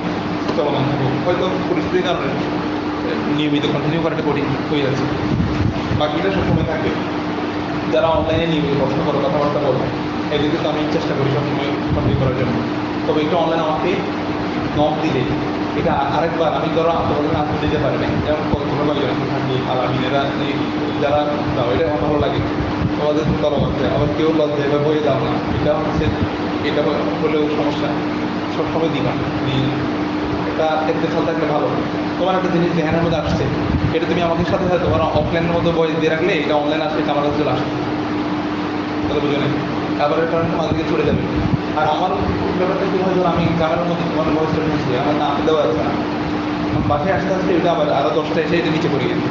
চলমান থাকবে। হয়তো পরিস্থিতির কারণে নিয়মিত কন্টিনিউ করাটা কঠিন হয়ে যাচ্ছে, বাকিটা সবসময় থাকবে। যারা অনলাইনে নিয়মিত প্রশ্ন করো, কথাবার্তা বলো, এদিকে তো আমি চেষ্টা করি সবসময় কন্টিনিউ করার জন্য। তবে একটু অনলাইন আমাকে নক দিলে এটা আরেকবার আমি ধরো আত্মপ্রকাশে আনতে দিতে পারি না, যেমন কতগুলো থাকি আলামিনেরা যারা দাও, এটা আমার ভালো লাগে। তোমাদের তরফ আছে, আবার কেউ লজ্জায় বা বইয়ে দাও না, এটা হচ্ছে, এটা হলেও সমস্যা। সবসময় দিবা, এটা দেখতে চল থাকলে ভালো। তোমার একটা জিনিস ধ্যানের মধ্যে আসছে, এটা তুমি আমাকে সাথে সাথে তোমার অফলাইনের মধ্যে বই দিয়ে রাখলে এটা অনলাইন আসলে আমার কাছে চলে আসবে, তাহলে বুঝে নেই। আবার এটা মাঝে দিকে চলে যাবে। আর আমার ব্যাপারটা কি হয়, ধর আমি ক্যামেরার মধ্যে তোমার ভয়েস শুনছি, আমার নাম দেওয়া আছে না, বাসায় আসতে আসতে এটা আবার আরও 10টা এসে এটা নিচে পড়ে গেছে।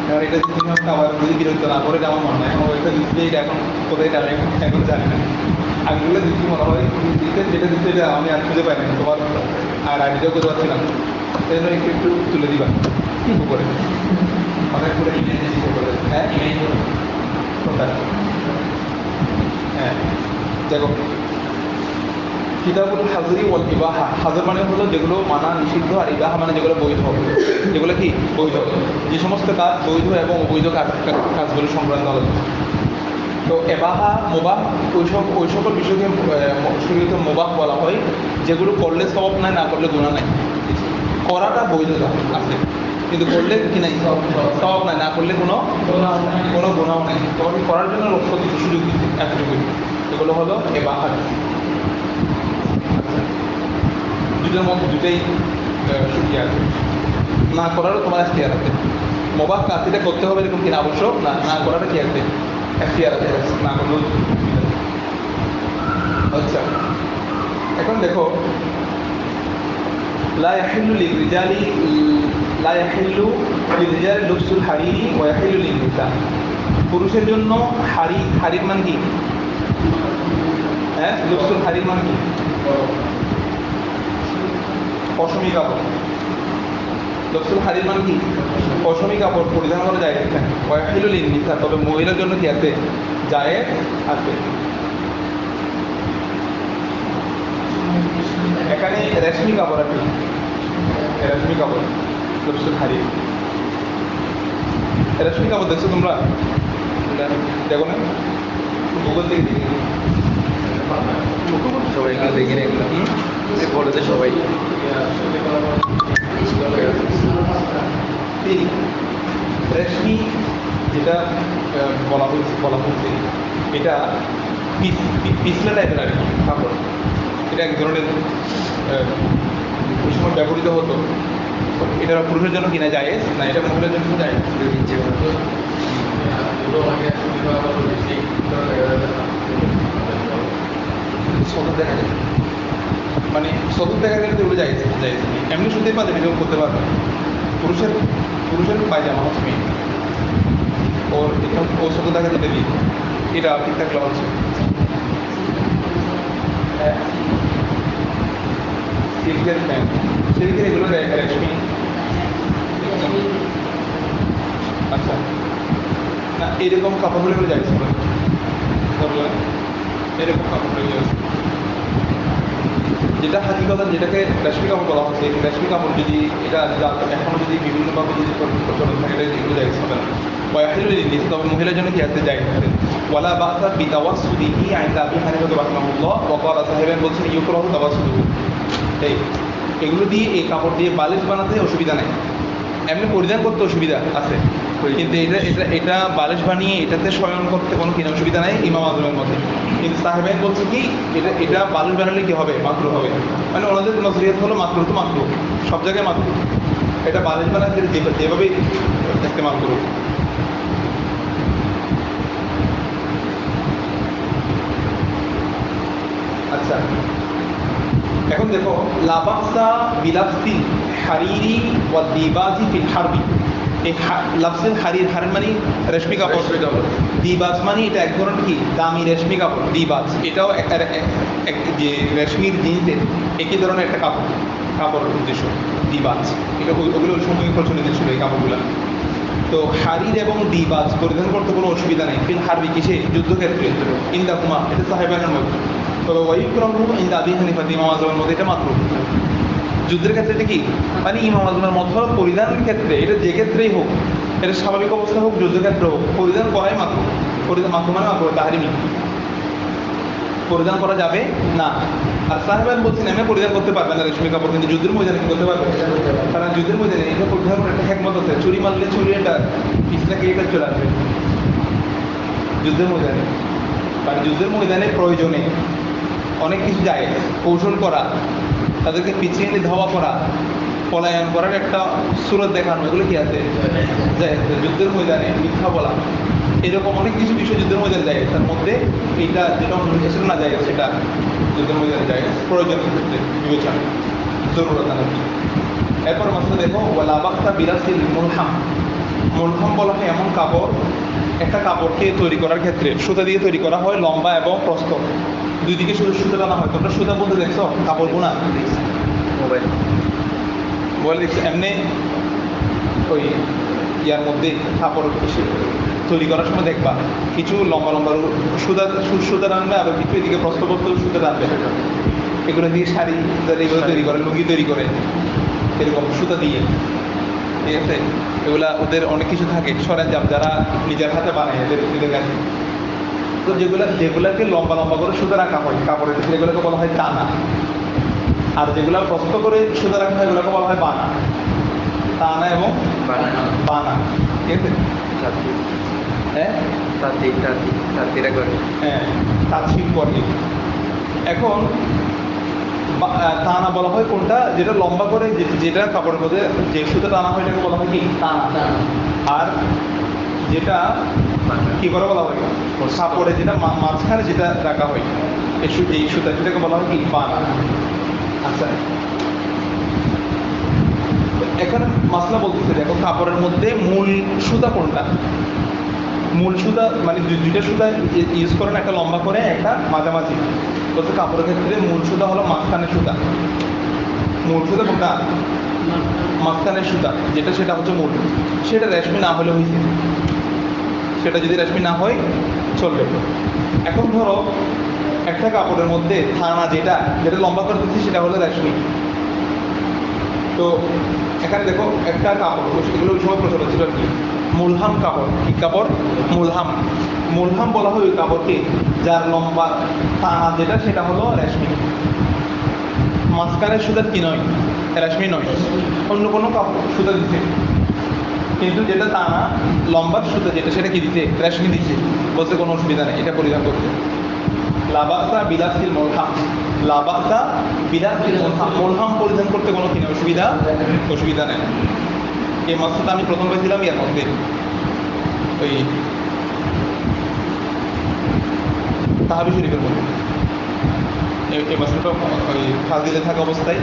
এবার এটা যদি তুমি আমাকে আবার যদি বিরক্ত না করে আমার মনে হয়, এখন ওইটা দিচ্ছে, এটা এখন কোথায় যাবে এখন জানি না। আগেগুলো দিচ্ছি মনে হয় দিতে, যেটা দিচ্ছে এটা আমি আর খুঁজে পাই না তোমার, আর আইডিয়াও করতে পারছিলাম না। সেই জন্য একটু একটু তুলে দিবা উপরে, অনেক করে হ্যাঁ কোনটা, হ্যাঁ দেখো কিতাবুল হাজরি ওয়াল ইবাহা। হাজর মানে হলো যেগুলো মানা নিষিদ্ধ, আর ইবাহা মানে যেগুলো বৈধ হবে। যেগুলো কি বৈধ, যে সমস্ত কাজ বৈধ এবং অবৈধ কাজগুলো সংক্রান্ত আলোচনা। তো এবাহা মোবাহ, ওই সকল বিষয়কে শরীয়তে মোবাহ বলা হয়, যেগুলো করলে সওয়াব নাই, না করলে গুনাহ নাই। করাটা বৈধতা আছে, কিন্তু করলে কি নাই, সওয়াব নাই, না করলে কোনো গুনাহ নাই। তোমাকে করার জন্য লক্ষ্য দিতে, সুযোগ দিতে, এতটুকুই। এগুলো হলো এবাহা। দুটোর মধ্যে দুটোই সুবিধা আছে, না করারও তোমার এখতিয়ার আছে। মোবাহ কাজটা করতে হবে এরকম কিনা আবশ্যক না, না করাটা কি আছে, এখতিয়ার আছে, না করলেও। আচ্ছা, এখন দেখো লা ইয়াহিল্লু লিররিজালি লুবসুল হারিরি ওয়া ইয়াহিল্লু লিন্নিসা। পুরুষের জন্য হারির মান কি, হ্যাঁ লুবসুল হারির মান কি, পশমি কাপড়। লুবসুল হারির মান কি, পশমি কাপড় পরিধান করা যায় না। ওয়া ইয়াহিল্লু লিন্নিসা, তবে মহিলার জন্য কি আছে, জায়েজ আছে। এখানে রেশমি কাপড় আছে, রেশমি কাপড় লুবসুল হারির। রেশমি কাপড় দেখছো তোমরা, দেখো না, গুগল থেকে দেখি সবাই এগুলো দেখে নিই, এগুলো বলে যে সবাই রেশমি যেটা বলা হচ্ছে এটা পিছলা টাইপের আর কি কাপড়। এটা এক ধরনের ওই সময় ব্যবহৃত হতো। এটা পুরুষের জন্য কিনা যায় না, এটা মহিলার জন্য যায়। সদর দেখা যায়, মানে সদর দেখা গেলে তো ওগুলো যায় যায়, এমনি শুনতেই পারবে, এরকম করতে পারবে। পুরুষের পায়জামা হচ্ছে মেয়ে, ও সদর দেখা যেতে দিই, এটা ঠিকঠাক লাগা হচ্ছে। হ্যাঁ সিল্কের প্যান্ট, সিল্কের এগুলো রেশমি। আচ্ছা, না এরকম কাপড়গুলো এগুলো যাইছে, এরকম কাপড়গুলো যাচ্ছে, যেটা হাকিকতা যেটাকে রেশমি কাপড় বলা হচ্ছে। রেশমি কাপড় যদি এটা এখনো যদি বিভিন্নভাবে যদি প্রচলন থাকে, এটা এগুলো যাইছে হবে না। ওয়াহিলুল লিনিস, তবে মহিলার জন্য কি আছে জায়েজ আছে। ওয়ালা বাসা বিতাওয়াসসুদিহি ইনদা আবি হানিফা রাহিমাহুল্লাহ ওয়া ক্বালা সাহেবেন বলছেন ইউকরাহু তাওয়াসসুদুহু। এই এগুলো দিয়ে এই কাপড় দিয়ে বালিশ বানাতে অসুবিধা নেই, এমনি পরিধান করতে অসুবিধা আছে, কিন্তু এটা বালিশ বানিয়ে এটাতে শয়ন করতে কোনো কিনা অসুবিধা নাই ইমাম আজমের মধ্যে। কিন্তু সাহেবাইন বলছে কি এটা বালিশ বানালে কি হবে, মাকরু হবে। মানে ওনাদের নজরিয়াত হলো মাকরু তো মাকরু, সব জায়গায় মাকরু। এটা বালিশ বানাতে যেভাবে ইস্তেমাল করুক। আচ্ছা, এখন দেখো লাবাসা বিলাফসিল হারিরি ওয়া দিবাজি ফিল হারবি। এই লাফসিল হারির মানে রেশমি কাপড়, দিবাজ মানে এটা এক ধরনের কি দামি রেশমি কাপড়। দিবাজ এটাও যে রেশমির জিনিসের একই ধরনের একটা কাপড় উদ্দেশ্য দিবাজ। এটা ওগুলো ওই সময় প্রচলিত ছিল এই কাপড়গুলো। তো হারির এবং দিবাজ পরিধান করতে কোনো অসুবিধা নেই ফিল হারবি, কিসে যুদ্ধক্ষেত্রে, ইন্দা কুমা, এটা সাহেবানের মধ্যে। তবে ওয়াইকরাহু ইনদা আবি হানিফা, ইমাম আজমের মধ্যে এটা মাকরুহ। যুদ্ধের ক্ষেত্রে এটা কি মানে ইমাম আজমের মত হলো পরিধানের ক্ষেত্রে, এটা যে ক্ষেত্রেই হোক, এটা স্বাভাবিক অবস্থা হোক যুদ্ধক্ষেত্রে হোক, পরিধান করাই মাকরুহ। পরিধান মাকরুহ মানে মাকরুহ তাহরিমি, পরিধান করা যাবে না। আর সাহেবান বলছেন এমনি পরিধান করতে পারবে না রেশমি কাপড়, কিন্তু যুদ্ধের ময়দানে কি করতে পারবে, কারণ যুদ্ধের ময়দানে এটা পরিধান করার একটা হেকমত আছে। ছুরি মারলে ছুরি এটা পিছলাকে এটা চলে আসবে যুদ্ধের ময়দানে। কারণ যুদ্ধের ময়দানে প্রয়োজনে অনেক কিছু যায়, কৌশল করা, তাদেরকে পিছিয়ে নিয়ে ধাওয়া করা, পলায়ন করার একটা সুরত দেখানো, এগুলো কি আছে যায় যুদ্ধের ময়দানে। মিথ্যা বলা, এরকম অনেক কিছু বিষয় যুদ্ধের ময়দানে যায়। তার মধ্যে এইটা যেটা অন্য না যায় সেটা যুদ্ধের ময়দানে যায় প্রয়োজনের ক্ষেত্রে বিবেচনা, জরুরত আনার। এরপর মাত্র দেখো ওয়ালাবাক্তা বিরাসিল মুলহাম। মুলহাম বলা হয় এমন কাপড়, একটা কাপড়কে তৈরি করার ক্ষেত্রে সুতা দিয়ে তৈরি করা হয়, লম্বা এবং প্রস্থ দুই দিকে শুধু সুতা টানা হয়। তোমরা সুতা বলতে দেখছো কাপড় বোনা মোবাইল বলে দেখছো এমনি ওই ইয়ার মধ্যে কাপড় তৈরি করার সময় দেখবা কিছু লম্বা লম্বা সুতা টানবে, আবার কিছু এদিকে প্রস্থ সুতা টানবে। এগুলো দিয়ে শাড়ি এগুলো তৈরি করে, লুঙ্গি তৈরি করে এরকম সুতা দিয়ে, ঠিক আছে। এগুলা ওদের অনেক কিছু থাকে সরঞ্জাম যারা নিজের হাতে বানায় এদের কাছে। তো যেগুলাকে লম্বা লম্বা করে সুতা রাখা হয় কাপড়ের ক্ষেত্রে, এগুলোকে বলা হয় টানা। আর যেগুলো প্রস্ত করে সুতা রাখা হয় এগুলোকে বলা হয় বানা। টানা এবং বানা, ঠিক আছে। হ্যাঁ তাঁত শিল্প আর কি। এখন টানা বলা হয় কোনটা, যেটা লম্বা করে যেটা কাপড়ের মধ্যে যে সুতা টানা হয় এটাকে বলা হয় কি টানা। আর যেটা কি করে বলা হয় কাপড়ে যেটা মাঝখানে যেটা রাখা হয় এই সুতা, যেটাকে বলা হয় কি বানা। আচ্ছা, এখানে মাসলা বলতেছে দেখো কাপড়ের মধ্যে মূল সুতা কোনটা। মূল সুতা মানে দুইটা সুতা ইউজ করেন, একটা লম্বা করে একটা মাঝামাঝি। বলতে কাপড়ের ক্ষেত্রে মূল সুতা হলো মাঝখানের সুতা। মূল সুতা কোনটা, মাঝখানের সুতা যেটা, সেটা হচ্ছে মূল। সেটা রেশমি না হলে হয়েছে, সেটা যদি রেশমি না হয় চলবে। এখন ধরো একটা কাপড়ের মধ্যে থানা যেটা লম্বা করে দিচ্ছি সেটা হলো রেশমি। তো এখানে দেখো একটা কাপড়, এগুলো ওই সময় প্রচলিত ছিল আর কি, মুলহাম কাপড়। কি কাপড়, মুলহাম। মুলহাম বলা হয় ওই কাপড়কে যার লম্বা টানা যেটা সেটা হলো রেশমি। মাঝখানের সুতার কি নয়, রেশমি নয়, অন্য কোনো কাপড় সুতা দিচ্ছে, কিন্তু যেটা টানা লম্বার সুতা যেটা সেটা কি দিচ্ছে, রেশমি দিচ্ছে। বলতে কোনো অসুবিধা নেই এটা পরিধান করতে। লাবাসা বিলাসিল মুলহাম, লাবাসা বিলাসিল মুলহাম, মুলহাম পরিধান করতে কোনো কিনা অসুবিধা নেই। এই মাসটা আমি প্রথম পেয়েছিলাম এর মধ্যে ওই তাহাবি শরীফের মধ্যে। এই মাসটা ওই ফাজিলে থাকা অবস্থায়,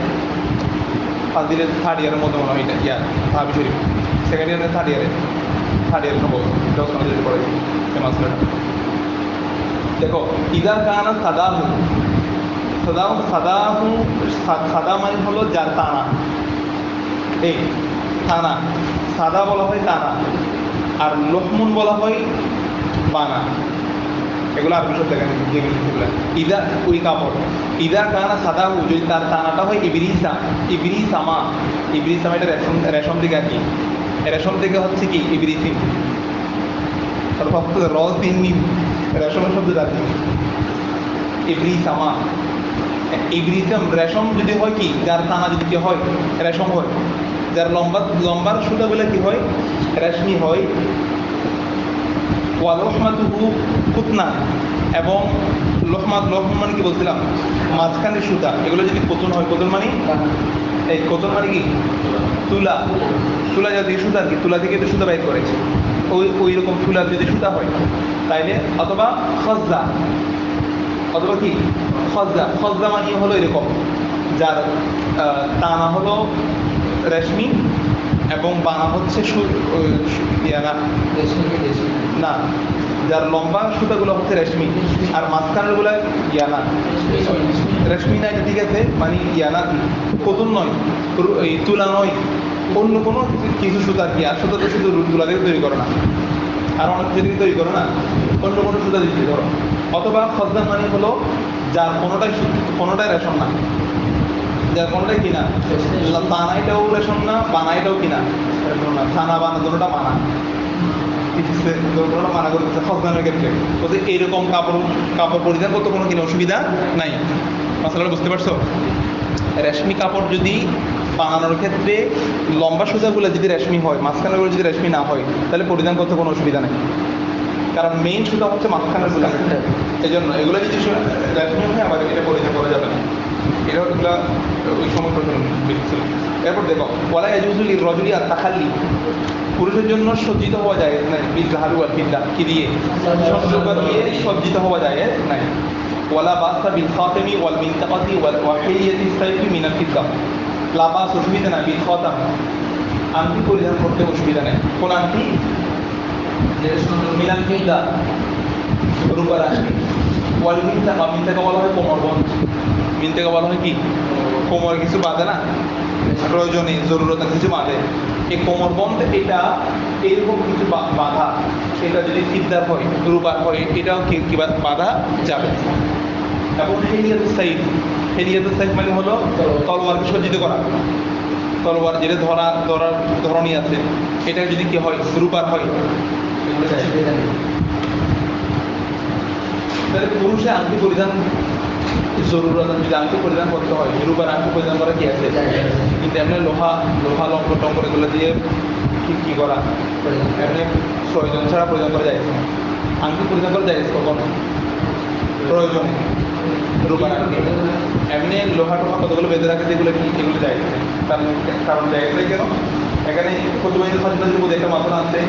ফাজিলের থার্ড ইয়ারের মধ্যে মনে হয় এটা ইয়ার তাহাবি শরীফ, সেকেন্ড ইয়ারের থার্ড ইয়ারের সম্ভব পড়ে এই মাসটা। দেখো ইদার কানা সাদাহু, সাদা মানে হলো যার টানা, এই টানা। সাদা বলা হয় টানা, আর লহমুন বলা হয় বানা। এগুলো আরবি শব্দ দেখেন যেগুলো ইদা ওই কাপড়। ইদা কানা সাদাহু, যদি তার টানাটা হয় ইবরিসামা এটা রেশম থেকে আর কি, রেশম থেকে হচ্ছে কি ইবরিসিম। রক্ত র তিন মিম রেশম শব্দ জাতি ইবরি সামা ইবরিসাম রেশম যদি হয় কি যার টানা যদি কি হয় রেশম হয় যার লম্বার সুতাগুলো কি হয় রেশমি হয় ওয়ালহমাতুহু কুতনা এবং লহমান কি বলছিলাম মাঝখানের সুতা এগুলো যদি কোতন হয় কোতন মানে এই কোতন মানে কি তুলা জাতীয় সুতা আর কি তুলা থেকে তো সুতা বাইর করেছে ওই রকম তুলার যদি সুতা হয় তাইলে অথবা খজা অথবা কি খজা মানে হলো এরকম যার টানা হলো রেশমি এবং বানা হচ্ছে না যার লম্বা সুতাগুলো হচ্ছে রেশমি আর মাঝখানের গুলা ইয়ানা রেশমি না এটা ঠিক আছে মানে ইয়ানা কতুন নয় এই তুলা নয় অন্য কোনো কিছু সুতা কি আর সুতা তো শুধু তুলা থেকে তৈরি করে না আর অনেক কিছু তৈরি করে না অন্য কোনো সুতা দিয়ে তৈরি করো অথবা খদ্দান মানে হলো যার কোনোটাই রেশম না যার কোনোটাই কিনা বানাইটাও রেশম না বানাইটাও কিনা রেশম না থানা বানা দুটোটা মানা দুটোটা মানা করতেছে খদ্দানের ক্ষেত্রে বলতে এইরকম কাপড় পরিধান করতে কোনো কিনা অসুবিধা নাই মশলাটা বুঝতে পারছো রেশমি কাপড় যদি বানানোর ক্ষেত্রে লম্বা সুতাগুলো যদি রেশমি হয় মাঝখানেরগুলো যদি রেশমি না হয় তাহলে পরিধান করতে কোনো অসুবিধা নেই কারণ মেইন সুতা হচ্ছে মাঝখানেরগুলো এই জন্য এগুলো যদি রেশমি হয় আবার এটা পরিধান করা যাবে না এটাও এগুলো ওই সময় ছিল এরপর দেখো ওয়ালা ইয়াজুজুল লিররাজুলি আত-তাখাল্লি পুরুষের জন্য সজ্জিত হওয়া যায় না বিল জাহারি ওয়াল ফিদ্দা কি দিয়ে স্বর্ণরূপা দিয়ে সজ্জিত হওয়া যায় নাই ওয়ালা বাসা বিল খাতামি ওয়াল মিনতাকাতি ওয়া হিলিয়াতি সাইফি মিনাল ফিদ্দা লাবাস অসুবিধা না বিল খাতাম আংটি পরিধান করতে অসুবিধা নেই কোন আংটি মিনাল ফিদ্দা রূপার আংটি ওয়াল মিনতাকা বলা হয় কোমরবন্ধ মিনতাকা বলা হয় কি কোমর কিছু বাঁধে না প্রয়োজনে জরুরত কিছু বাঁধে এই কোমরবন্ধ এটা এইরকম কিছু বাঁধা এটা যদি ফিদ্দার হয় রূপার হয় এটাও কি বাঁধা যাবে এবং হেলিয়াতুস সাইফ মানে হলো তলোয়ারকে সজ্জিত করা তলোয়ার যেটা ধরার ধরনই আছে এটা যদি কি হয় রূপার হয় তাহলে পুরুষে আংটি পরিধান জরুরত যদি আংটি পরিধান করতে হয় রূপার আংটি পরিধান করা কি আছে কিন্তু এমনি লোহা লঙ্কর এগুলো দিয়ে কি করা এমনি প্রয়োজন ছাড়া পরিধান করা যায় আংটি পরিধান করা যায় কখন প্রয়োজনে রূপার আংটি এমনি লোহা কতগুলো বেঁধে রাখে যেগুলো এগুলো যায় কারণ জায়গাটাই কেন এখানে প্রতিবাহিত সচেতন মধ্যে একটা মাথা আছে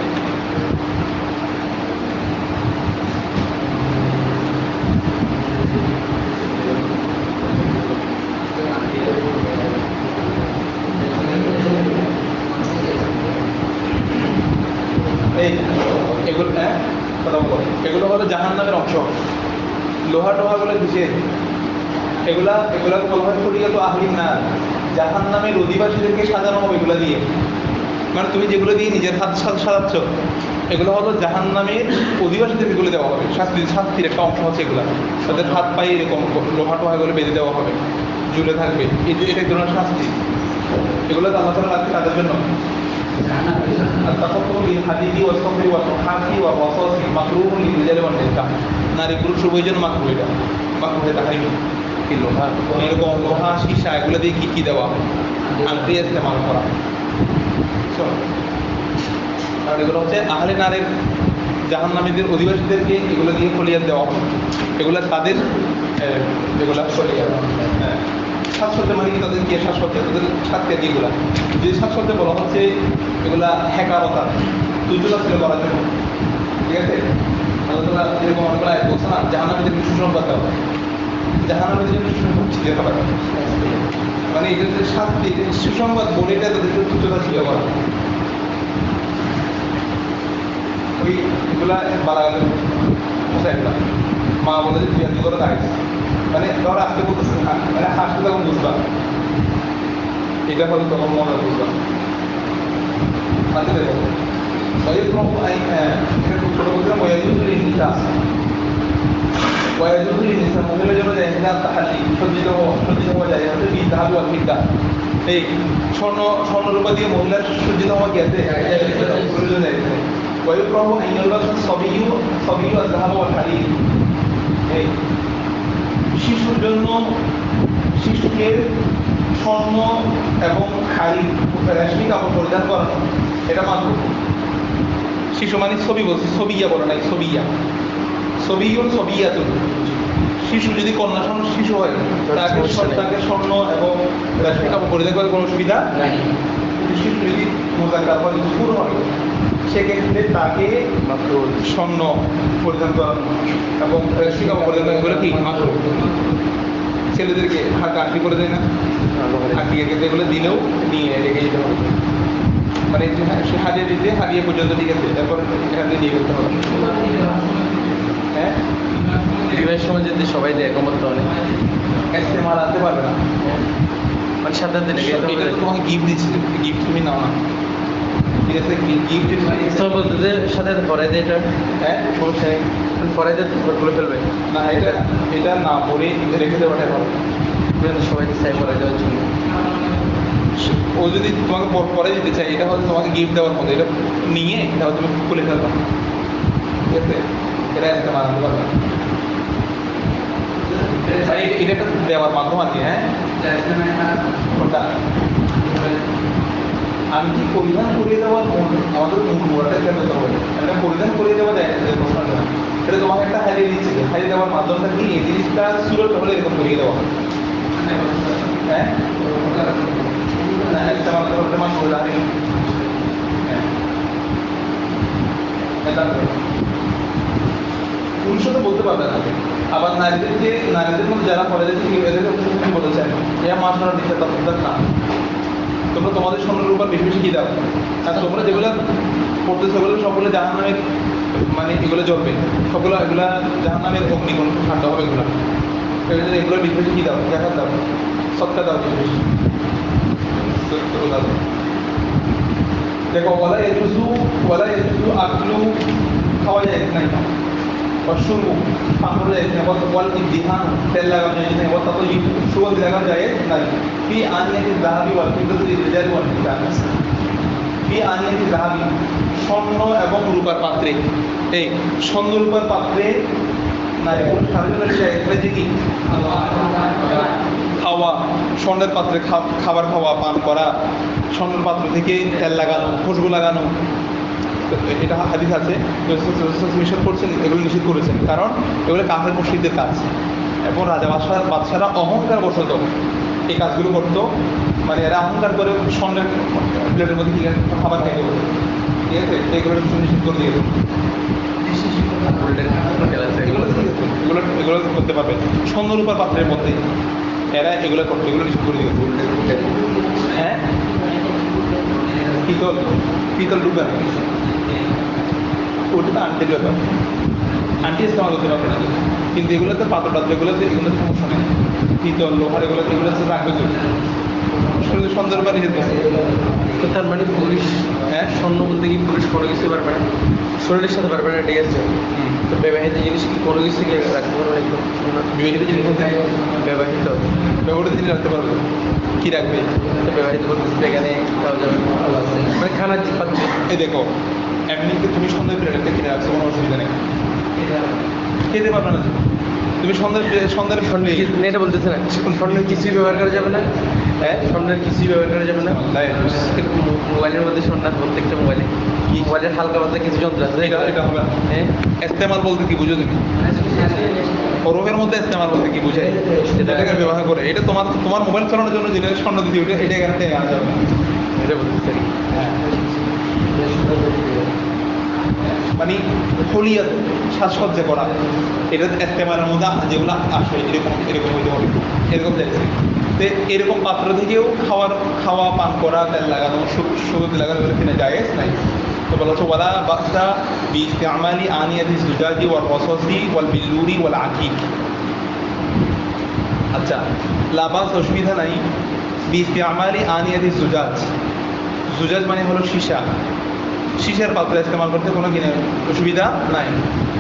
এগুলো হলো জাহান্নামের অংশ লোহাগুলো কিসের এগুলাকে বলা হয় শরিয়াত আহলিন নার জাহান্নামের অধিবাসীদেরকে সাজানো হবে এগুলো দিয়ে মানে তুমি যেগুলো দিয়ে নিজের হাত সাজাচ্ছ এগুলো হলো জাহান্নামের অধিবাসীদেরকে এগুলো দেওয়া হবে শাস্তির একটা অংশ হচ্ছে এগুলো তাদের হাত পায়ে এরকম লোহাগুলো বেঁধে দেওয়া হবে ঝুলে থাকবে এটা এক ধরনের শাস্তি এগুলো আল্লাহ তাআলা রাখছে তাদের জন্য নারী পুরুষ উভয়ের জন্য মাকরুহ এটা মাকরুহে তাহরিম কি এরকম লোহা সীসা এগুলো দিয়ে কি দেওয়া আংটি ইস্তেমাল করা আর এগুলো হচ্ছে আহলে নারের জাহান্নামীদের অধিবাসীদেরকে এগুলো দিয়ে খলিয়াত দেওয়া হবে এগুলো তাদের যেগুলো শ্বাসকষ্টে মানে কি তাদের কি শ্বাসকষ্টে তাদের স্বাস্থ্যের যেগুলা যে শ্বাসকষ্টে বলা হচ্ছে এগুলা হ্যাকারতা তুজুলা ছিল করার জন্য ঠিক আছে আল্লাহ তাআলা এরকম অনেকগুলো আয়াত বলছে না জাহান্নামীদেরকে সুসংবাদ দেওয়া হয় জাহান্নামীদের জন্য সুসংবাদ ছিটিয়ে দেওয়া হয় মানে এদের যে শাস্তি সুসংবাদ বলে এটা তাদেরকে তুচ্ছতা ছিটিয়ে করা ওই এগুলা বালাগালের পোশাকগুলা মা বলে যে বিয়াদি করে দাঁড়িয়েছে মানে ধর আসতে বলতেছে না মানে হাসতে তখন বুঝবা এটা হলো তখন মনে বুঝবা আসতে দেখো ছোট বলছিলাম ওয়াজুজুল নিসা মহিলার জন্য যায় সজ্জিত হওয়া যায় বিধাবি ওয়াল ফিদ্দা এই স্বর্ণরূপা দিয়ে মহিলার সজ্জিত হওয়া কি আছে ওয়ায়ুক্রাহু আন ইয়ালবাসা সাবিয়্যু আয-যাহাবা ওয়াল হারির। এই শিশুর জন্য শিশুকে স্বর্ণ এবং হারির রেশমি কাপড় পরিধান করানো এটা মাকরুহ। শিশু মানে ছবি বলছি, ছবিয়া বলে নাই, ছবিয়া, ছবিউন ছবিয়াতুন। শিশু যদি কন্যা শিশু হয় তাকে স্বর্ণ এবং রেশমি কাপড় পরিধান করে কোনো অসুবিধা নাই। শিশু যদি মোজাক্কার হয়, পুরো হয়, সেক্ষেত্রে তাকে স্বর্ণ পরিধান করানো এবং রেশমি কাপড় পরিধান করে কি মাকরুহ। ছেলেদেরকে হাতে আংটি করে দেয় না, আংটি যেগুলো দিলেও নিয়ে রেখে দিতে হবে, মানে সে হারিয়ে দিতে হারিয়ে পর্যন্ত ঠিক আছে, তারপর এখানে নিয়ে ফেলতে হবে। হ্যাঁ, বিবাহের সময় যদি সবাই দেয় একমত অনেক ইস্তেমাল আনতে পারবে না, মানে সাথে দিলে এটা তো তোমাকে গিফট দিচ্ছে, গিফট তুমি নাও না, ঠিক আছে, গিফট ইসলাম বলতে যে সাথে পরে দেয় এটা, হ্যাঁ সমস্যা নেই, পরে দিয়ে বলে ফেলবে না, এটা না পরে রেখে দেওয়াটাই ভালো। সবাই চাই পরে দেওয়ার জন্য। ও যদি তোমাকে পরে দিতে চাই, এটা হয়তো তোমাকে গিফট দেওয়ার মতো, এটা নিয়ে এটা হয়তো তুমি খুলে ফেলবা, ঠিক আছে, এটা ইস্তেমাল আনতে পারবে না। এটা একটা দেওয়ার মাধ্যম আর কি। হ্যাঁ, কোনটা আমি কি পরিধান করিয়ে দেওয়ার আমাদের মোড়াটা কেন হবে, এটা পরিধান করিয়ে দেওয়া যায় না, এটা তোমাকে একটা হারিয়ে দিচ্ছে, হারিয়ে দেওয়ার মাধ্যমটা কি এই জিনিসটা সুরত হলে এরকম করিয়ে দেওয়া হয়। হ্যাঁ, একটা মাত্র একটা মাস বলে হারিয়ে, হ্যাঁ, পুরুষও তো বলতে পারবে না। আবার নারীদের মধ্যে যারা পড়ে যাচ্ছে এদের কি বলেছেন, এরা মাস ধরা দিচ্ছে না, তোমরা তোমাদের স্বর্ণের উপর বেশি বেশি কি দাও, আর তোমরা যেগুলো পড়তেছো সেগুলো সবগুলো জাহান্নামের, মানে এগুলো জ্বলবে সবগুলো, এগুলা জাহান্নামের অগ্নিগুণ ঠান্ডা হবে এগুলো, এগুলো বেশি বেশি কি দাও, জাকাত দাও, সৎকা দাও বেশি বেশি। দেখো ওয়ালা ইয়াজুজু আকলু, খাওয়া যায় নাই, অশুরু পান করা যায় না, ওয়াল ইদ্দিহান তেল লাগানো যায় না, ওয়া তাতাইয়ুব সুগন্ধি লাগানো যায় না, ফি আনিয়াতি যাহাবি ওয়াল ফিদ্দাতি লিরিজালি ওয়াল নিসাই, ফি আনিয়াতি যাহাবি স্বর্ণ এবং রূপার পাত্রে, এই স্বর্ণ রূপার পাত্রে নারী পুরুষ স্বাধীনতা যে কি খাওয়া, স্বর্ণের পাত্রে খাবার খাওয়া, পান করা, স্বর্ণের পাত্র থেকে তেল লাগানো, খুশবু লাগানো, এটা হাদিস আছে, নিষেধ করছেন, এগুলো নিষেধ করেছেন, কারণ এগুলো কাফের মুশরিকদের কাজ, এবং রাজা বাদশারা অহংকার বশত এই কাজগুলো করতো, মানে এরা অহংকার করে স্বর্ণের প্লেটের মধ্যে কি খাবার খাইতে পারে, ঠিক আছে, এগুলো নিষেধ করে দিয়ে এগুলো করতে পারবে স্বর্ণ রূপার পাত্রের মধ্যে, এরা এগুলো করতো, এগুলো নিষেধ করে দিয়ে। হ্যাঁ, পিতল ডুবে না, ওটা তো আন্টির ব্যাপার, আন্টি ইস্তেমাল করতে পারবে না, কিন্তু এগুলোতে পাথর টাত্র এগুলোতে সমস্যা নেই, পিতল লোহার এগুলোতে রাখবে শুধু সন্ধ্যের উপর নিষেধ করছে। তো তার মানে পুরুষ, হ্যাঁ, স্বর্ণ বলতে কি পুরুষ কোনো কিছু পারবে না, শরীরের সাথে পারবে না, ঠিক আছে, তো বিবাহিত জিনিস কি কোনো কিছু কি রাখতে পারবে না, বিবাহিত জিনিস বিবাহিত ব্যবহৃত জিনিস রাখতে পারবে, কি রাখবে, তো বিবাহিত বলতে এখানে খাওয়া যাবে মানে খানার পাচ্ছে। এই দেখো এমনিতে তুমি সন্ধ্যের প্লেটটা কিনে রাখছো, কোনো অসুবিধা নেই, খেতে পারবে না তুমি সন্ধ্যার এটা বলতেছে না, স্বর্ণের কিছুই ব্যবহার করা যাবে না, হ্যাঁ, স্বর্ণের কিছুই ব্যবহার করা যাবে না, মোবাইলের মধ্যে স্বর্ণার প্রত্যেকটা মোবাইলের হালকা পাতলা কিছু যন্ত্র আছে, এটা হবে না। হ্যাঁ, ইস্তেমাল বলতে কি বুঝো তুমি, ওরফের মধ্যে ইস্তেমাল বলতে কি বুঝাই, এটাকে ব্যবহার করে, এটা তোমার মোবাইল চালানোর জন্য যেটা স্বর্ণ দিতে ওটা এটা এখানে আনা যাবে না, এটা বলতেছে মানে হলিয়াত সাজসজ্জা করা, এটা ইস্তেমালের মধ্যে যেগুলো আসে এরকম হইতে হবে, এরকম যাচ্ছে, তো এরকম পাত্র থেকেও খাওয়া পান করা, তেল লাগানো, সুগন্ধি লাগানো এগুলো কিনে জায়েজ নাই। তো বলা হচ্ছে ওয়ালা বাসা বিইস্তিমালি আনিয়াতি জুজাজি ওয়াল রসসি ওয়াল বিল্লুরি ওয়াল আকিক। আচ্ছা, লাবাস অসুবিধা নাই বিইস্তিমালি আনিয়াতি জুজাজ মানে হলো সীসার পাত্র ইস্তেমাল করতে কোনো কিনে অসুবিধা নাই।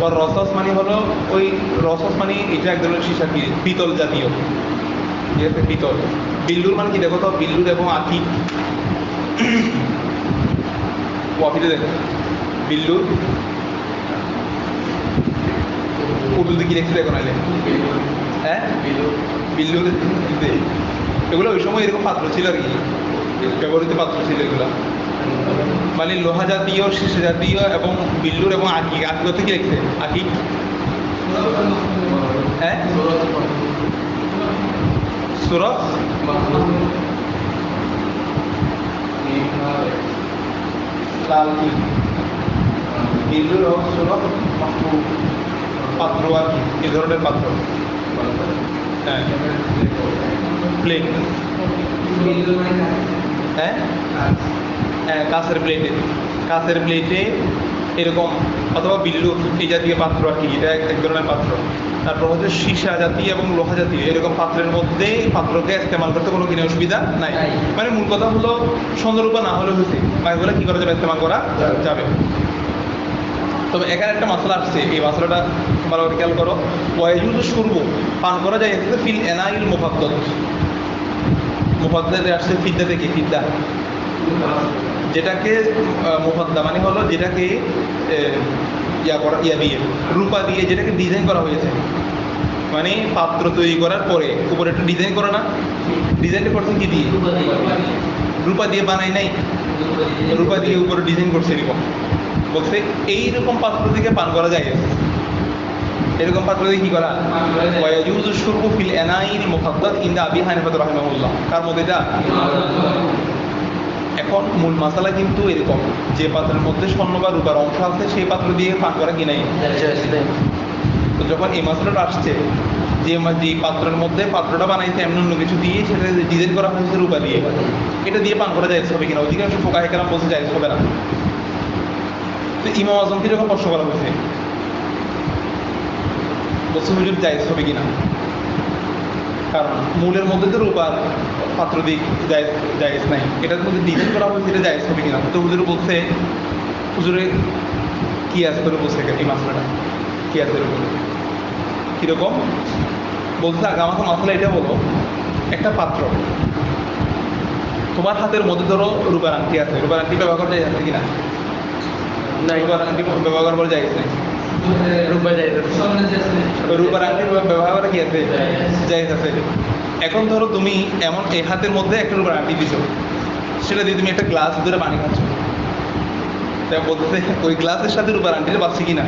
আর রসস মানে হলো ওই রসস মানে এটা এক ধরনের সীসা, পিতল জাতীয়, ঠিক আছে, পিতল। বিল্লুর মানে কি দেখো তো, বিল্লুর এবং আকিক ওয়াফিতে দেখো বিল্লুর উর্দুতে কি লিখছে এখন আইলে? হ্যাঁ, বিল্লুর এগুলো ওই সময় এরকম পাত্র ছিল আর কি, ব্যবহৃত পাত্র ছিল এগুলো। মানে লোহা জাতীয়, শীর্ষ জাতীয় এবং বিল্লুর এবং আঁকি। আঁকি করতে কি লিখছে? আঁকি। হ্যাঁ, সুরজ লাল কি বিল্লুর এবং সুরজ পাত্র আর কি, এই ধরনের পাত্র। হ্যাঁ, প্লেট। হ্যাঁ হ্যাঁ, কাঁচের প্লেটে এরকম, অথবা বিল্লুর এই জাতীয় পাত্র আর কি, এটা এক ধরনের পাত্র। তারপর হচ্ছে সীসা জাতীয় এবং লোহা জাতীয় এরকম পাত্রের মধ্যে পাত্রকে ইস্তেমাল করতে কোনো কিনে অসুবিধা নাই। মানে মূল কথা হলো সৌন্দর্য না হলে হয়েছে বা এগুলো কী করা যাবে, ইস্তেমাল করা যাবে। তবে এখানে একটা মশলা আসছে, এই মশলাটা ভালো করে খেয়াল করো। ওয়াইজুজ শুরব, পান করা যায় ফিল এনাইল মুফাদ্দত। মুফাদ্দাতে আসছে ফিদ্দা থেকে, ফিদ্দা যেটাকে মুফাদ্দা মানে হলো যেটাকে ইয়া দিয়ে, রূপা দিয়ে যেটাকে ডিজাইন করা হয়েছে। মানে পাত্র তৈরি করার পরে উপরে একটু ডিজাইন করে না, ডিজাইনটা করছে কি দিয়ে? রূপা দিয়ে বানাই নাই, রূপা দিয়ে উপরে ডিজাইন করছে এরকম। বলছে এইরকম পাত্র থেকে পান করা যায়, এরকম পাত্র দিয়ে কি করা? ওয়ায়াজুজু শুরবু ফিল এনাইল মুফাদ্দাত ইনদা আবি হানিফা রাহিমাহুল্লাহ। কার মধ্যে এটা? এখন মূল মশলা কিন্তু এরকম, যে পাত্রের মধ্যে স্বর্ণ বা রূপার অংশ আছে সেই পাত্র দিয়ে পান করা কি নাই। তো যখন এই মশলাটা আসছে, যে পাত্রের মধ্যে পাত্রটা বানাইছে এমন অন্য কিছু দিয়ে, সেটা ডিজাইন করা হয়েছে রূপা দিয়ে, এটা দিয়ে পান করা যায় হবে কিনা? অধিকাংশ ফোকাহে কেরাম বলতে যায় হবে না। তো ইমাম আজমকে যখন প্রশ্ন করা হয়েছে, বলছে হুজুর জায়েজ হবে কিনা, কারণ মূলের মধ্যে তো রূপার পাত্র দিয়ে জায়েজ নাই, এটার মধ্যে ডিজাইন করা হয়েছে, এটা জায়েজ হবে কিনা। তো হুজুর বলছে, হুজুরে কি আছে করে বলছে এই মাসলাটা কি আছে এরকম কীরকম বলছে। আগে আমাকে মশলা এটা বলো, একটা পাত্র, তোমার হাতের মধ্যে ধরো রূপার আংটি আছে, রূপার আংটি ব্যবহার করা যায় আছে কিনা? না, রূপার আংটি ব্যবহার করা যায় নাই। রূপার আংটি ব্যবহার করা কি আছে? জায়েজ আছে। এখন ধরো তুমি এমন এই হাতের মধ্যে একটা রূপার আংটি দিছো, সেটা দিয়ে তুমি একটা গ্লাস ধরে পানি খাচ্ছ, তাই বলতে ওই গ্লাসের সাথে রূপার আংটিটা বাঁচছে কিনা?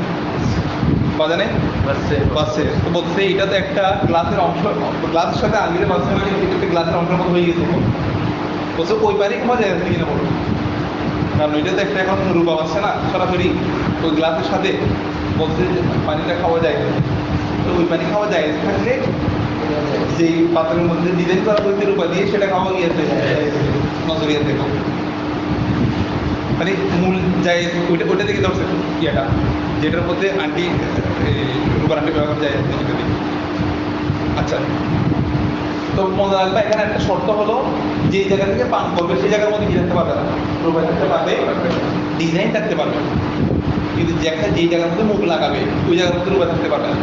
বাজানে বাঁচছে। তো বলছে এটা তো একটা গ্লাসের অংশ, গ্লাসের সাথে আঙুলে বাঁচছে, মানে এটা একটা গ্লাসের অংশের মতো হয়ে গেছে। বলছে ওই পানি খাওয়া যায় কিনা বলো, কারণ ওইটা তো একটা এখন রূপা বাঁচছে না সরাসরি ওই গ্লাসের সাথে। বলছে পানিটা খাওয়া যায়, তো ওই পানি খাওয়া যায় থাকলে যেই পাত্রের মধ্যে ডিজাইন করা হয়েছে রূপা দিয়ে, সেটা খাওয়া গিয়েছে নজরিয়া থেকে। মানে মূল যায় ওইটা থেকে ধরছে ইয়েটা, যেটার মধ্যে আন্টি রূপার আন্টি ব্যবহার যায় সেটা দিয়ে। আচ্ছা, তো মনে রাখবে এখানে একটা শর্ত হলো, যে জায়গা থেকে পান করবে সেই জায়গার মধ্যে কি রাখতে পারবে না, রূপা থাকতে পারবে, ডিজাইন থাকতে পারবে, কিন্তু যেই জায়গার মধ্যে মুখ লাগাবে ওই জায়গার মধ্যে রূপা থাকতে পারবে না,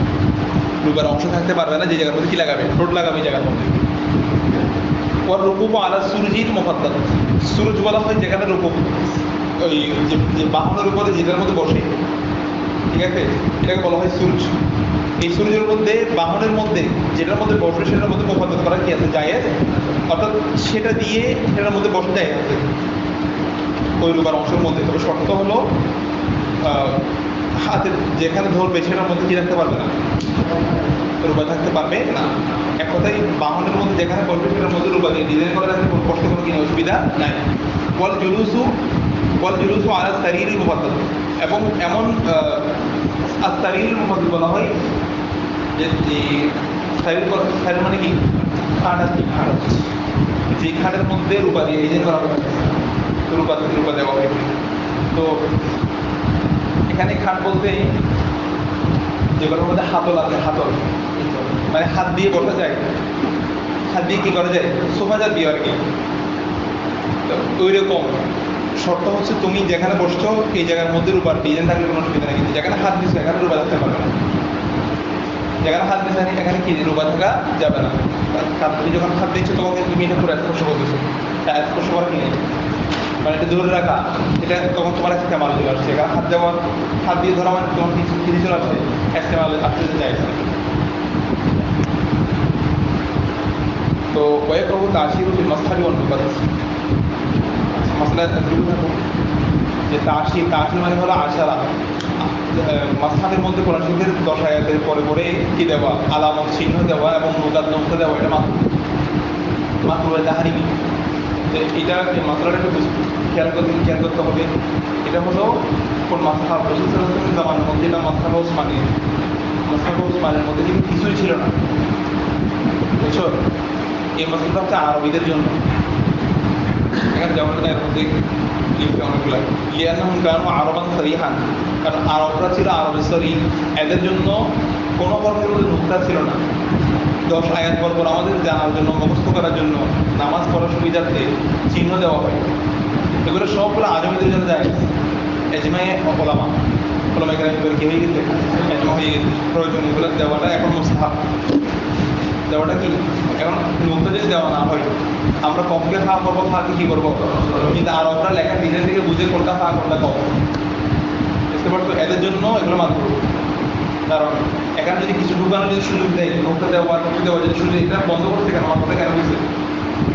রূপার অংশ থাকতে পারবে না। যে জায়গার মধ্যে কি লাগাবে, ঠোঁট লাগাবে এই জায়গার মধ্যে। ওর রূপক আলা সুরজির মুফাদ্দাল, সুরজ বলা হয় যেখানে রূপক, ওই যে বাহনের উপরে যেটার মধ্যে বসে, ঠিক আছে, এটাকে বলা হয় সূর্য। এই সূর্যের মধ্যে বাহনের মধ্যে যেটার মধ্যে বসে সেটার মধ্যে মুফাদ্দাত করা কি আছে? জায়েজ। অর্থাৎ সেটা দিয়ে সেটার মধ্যে বসে যায় আছে ওই রূপার অংশের মধ্যে। তবে শর্ত হলো হাতের যেখানে ধরবে সেটার মধ্যে কি রাখতে পারবে না, রূপা থাকতে পারবে না। এক কথায় বাহনের মধ্যে যেখানে বসবে সেটার মধ্যে রূপা দিয়ে ডিজাইন করে রাখতে কষ্ট কোনো কিনে অসুবিধা নাই। ওয়াল জুলুসু আলা সারিরিল মুফাদ্দাল, এবং এমন সারিরিল মুফাদ্দাল বলা হয় যে সারির মানে কি, খাট আছে, খাট যে খাটের মধ্যে রূপা দিয়ে ডিজাইন করা হবে, রূপা দেওয়া হয়। তো এখানে খাট বলতে যেগুলোর মধ্যে হাতল আছে, হাতল মানে হাত দিয়ে বসা যায়, হাত দিয়ে কি করা যায়, সোফা জাতীয় আর কি। ওই রকম শর্ত হচ্ছে তুমি যেখানে বসছো এই জায়গার মধ্যে রূপার ডিজাইন থাকলে কোনো অসুবিধা নেই, কিন্তু যেখানে হাত দিচ্ছে এখানে রূপা থাকতে পারবে না, যেখানে হাত দিচ্ছে এখানে কি রূপা থাকা যাবে না। তুমি যখন হাত দিচ্ছ তোমাকে তুমি এটা পুরো স্পর্শ করতেছো, স্পর্শ করা কি নেই। মানে এটা ধরে রাখা, এটা তখন তোমার ইস্তেমাল চলে আসছে, হাত দেওয়া, হাত দিয়ে ধরা মানে তোমার কিছু চলে আসছে, ইস্তেমাল আসতে যায়। তো ويكره تعشير في المصحف والمقدس মশলা যে তাশির মানে হলো আশারা, মাসহাফের মধ্যে কোরআন শরীফের 10 আয়াতের পরে পরে কি দেওয়া, আলামত চিহ্ন দেওয়া এবং মুকাদ্দমটা দেওয়া, এটা মাকরুহ তাহরিমি। তো এটা এই মাসলাটা একটু খেয়াল করতে হবে। এটা হলো কোন মাসহাফ রাসূল সাল্লাল্লাহু আলাইহি ওয়াসাল্লামের জামানার মধ্যে, এটা মাসহাফ ওসমানের মধ্যে কিন্তু কিছুই ছিল না, বুঝছো? এই মাসলাটা হচ্ছে আরবিদের জন্য। এখানে যেমন এর মধ্যে লিখতে অনেকগুলো লিয়ান্নাহুম কানু আরবান সরিহান, কারণ আরবরা ছিল আরবে সরিহ, এদের জন্য কোনো ধরনের মধ্যে নুকতা ছিল না। 10 আয়াত পর পর আমাদের জানার জন্য, মুখস্থ করার জন্য, নামাজ পড়ার সুবিধার্থে চিহ্ন দেওয়া হয়। এগুলো সবগুলো আরবিদের জন্য যায়। এজমায়ে ওলামা কেরামের কি হয়ে গেছে, এজমা হয়ে গেছে, প্রয়োজন এগুলো দেওয়াটা এখন মুস্তাহাব। দেওয়াটা কি এখন নুকতা যদি দেওয়া না হয়, আমরা কমকে খাওয়া করবো, খাওয়াকে কি করবো, কিন্তু আরবরা লেখা নিজের থেকে বুঝে কোনটা খাওয়া কোনটা কম, বুঝতে পারতো? এদের জন্য এগুলো মাত্র, কারণ এখানে যদি কিছু ঢুকানো যদি সুযোগ দেয়, নুকতা দেওয়া নুকতি দেওয়া যদি সুযোগ, এটা বন্ধ করতে কেন, আমার কথা কেন বুঝছে?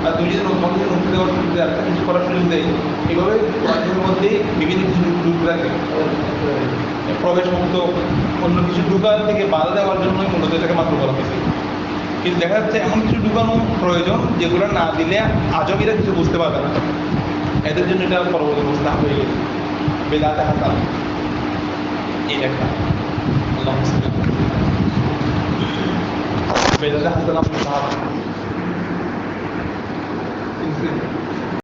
আর তুই যদি নুকতি দেওয়ার সুযোগ দেয়, একটা কিছু করার সুযোগ দেয়, এইভাবে কোরআনের মধ্যে বিভিন্ন কিছু ঢুক রাখে, প্রবেশ মুক্ত অন্য কিছু ঢুকার থেকে বাধা দেওয়ার জন্যই মূলত এটাকে মাত্র বলা হয়েছে। কিন্তু দেখা যাচ্ছে এমন কিছু ঢুকানো প্রয়োজন যেগুলো না দিলে আজমিরা কিছু বুঝতে পারবে না, এদের জন্য এটা পরবর্তী মুস্তাহাব হয়ে গেছে, বেদাতে হাসান। এই একটা আল্লাহ বেদাতে হাসান মুস্তাহাব।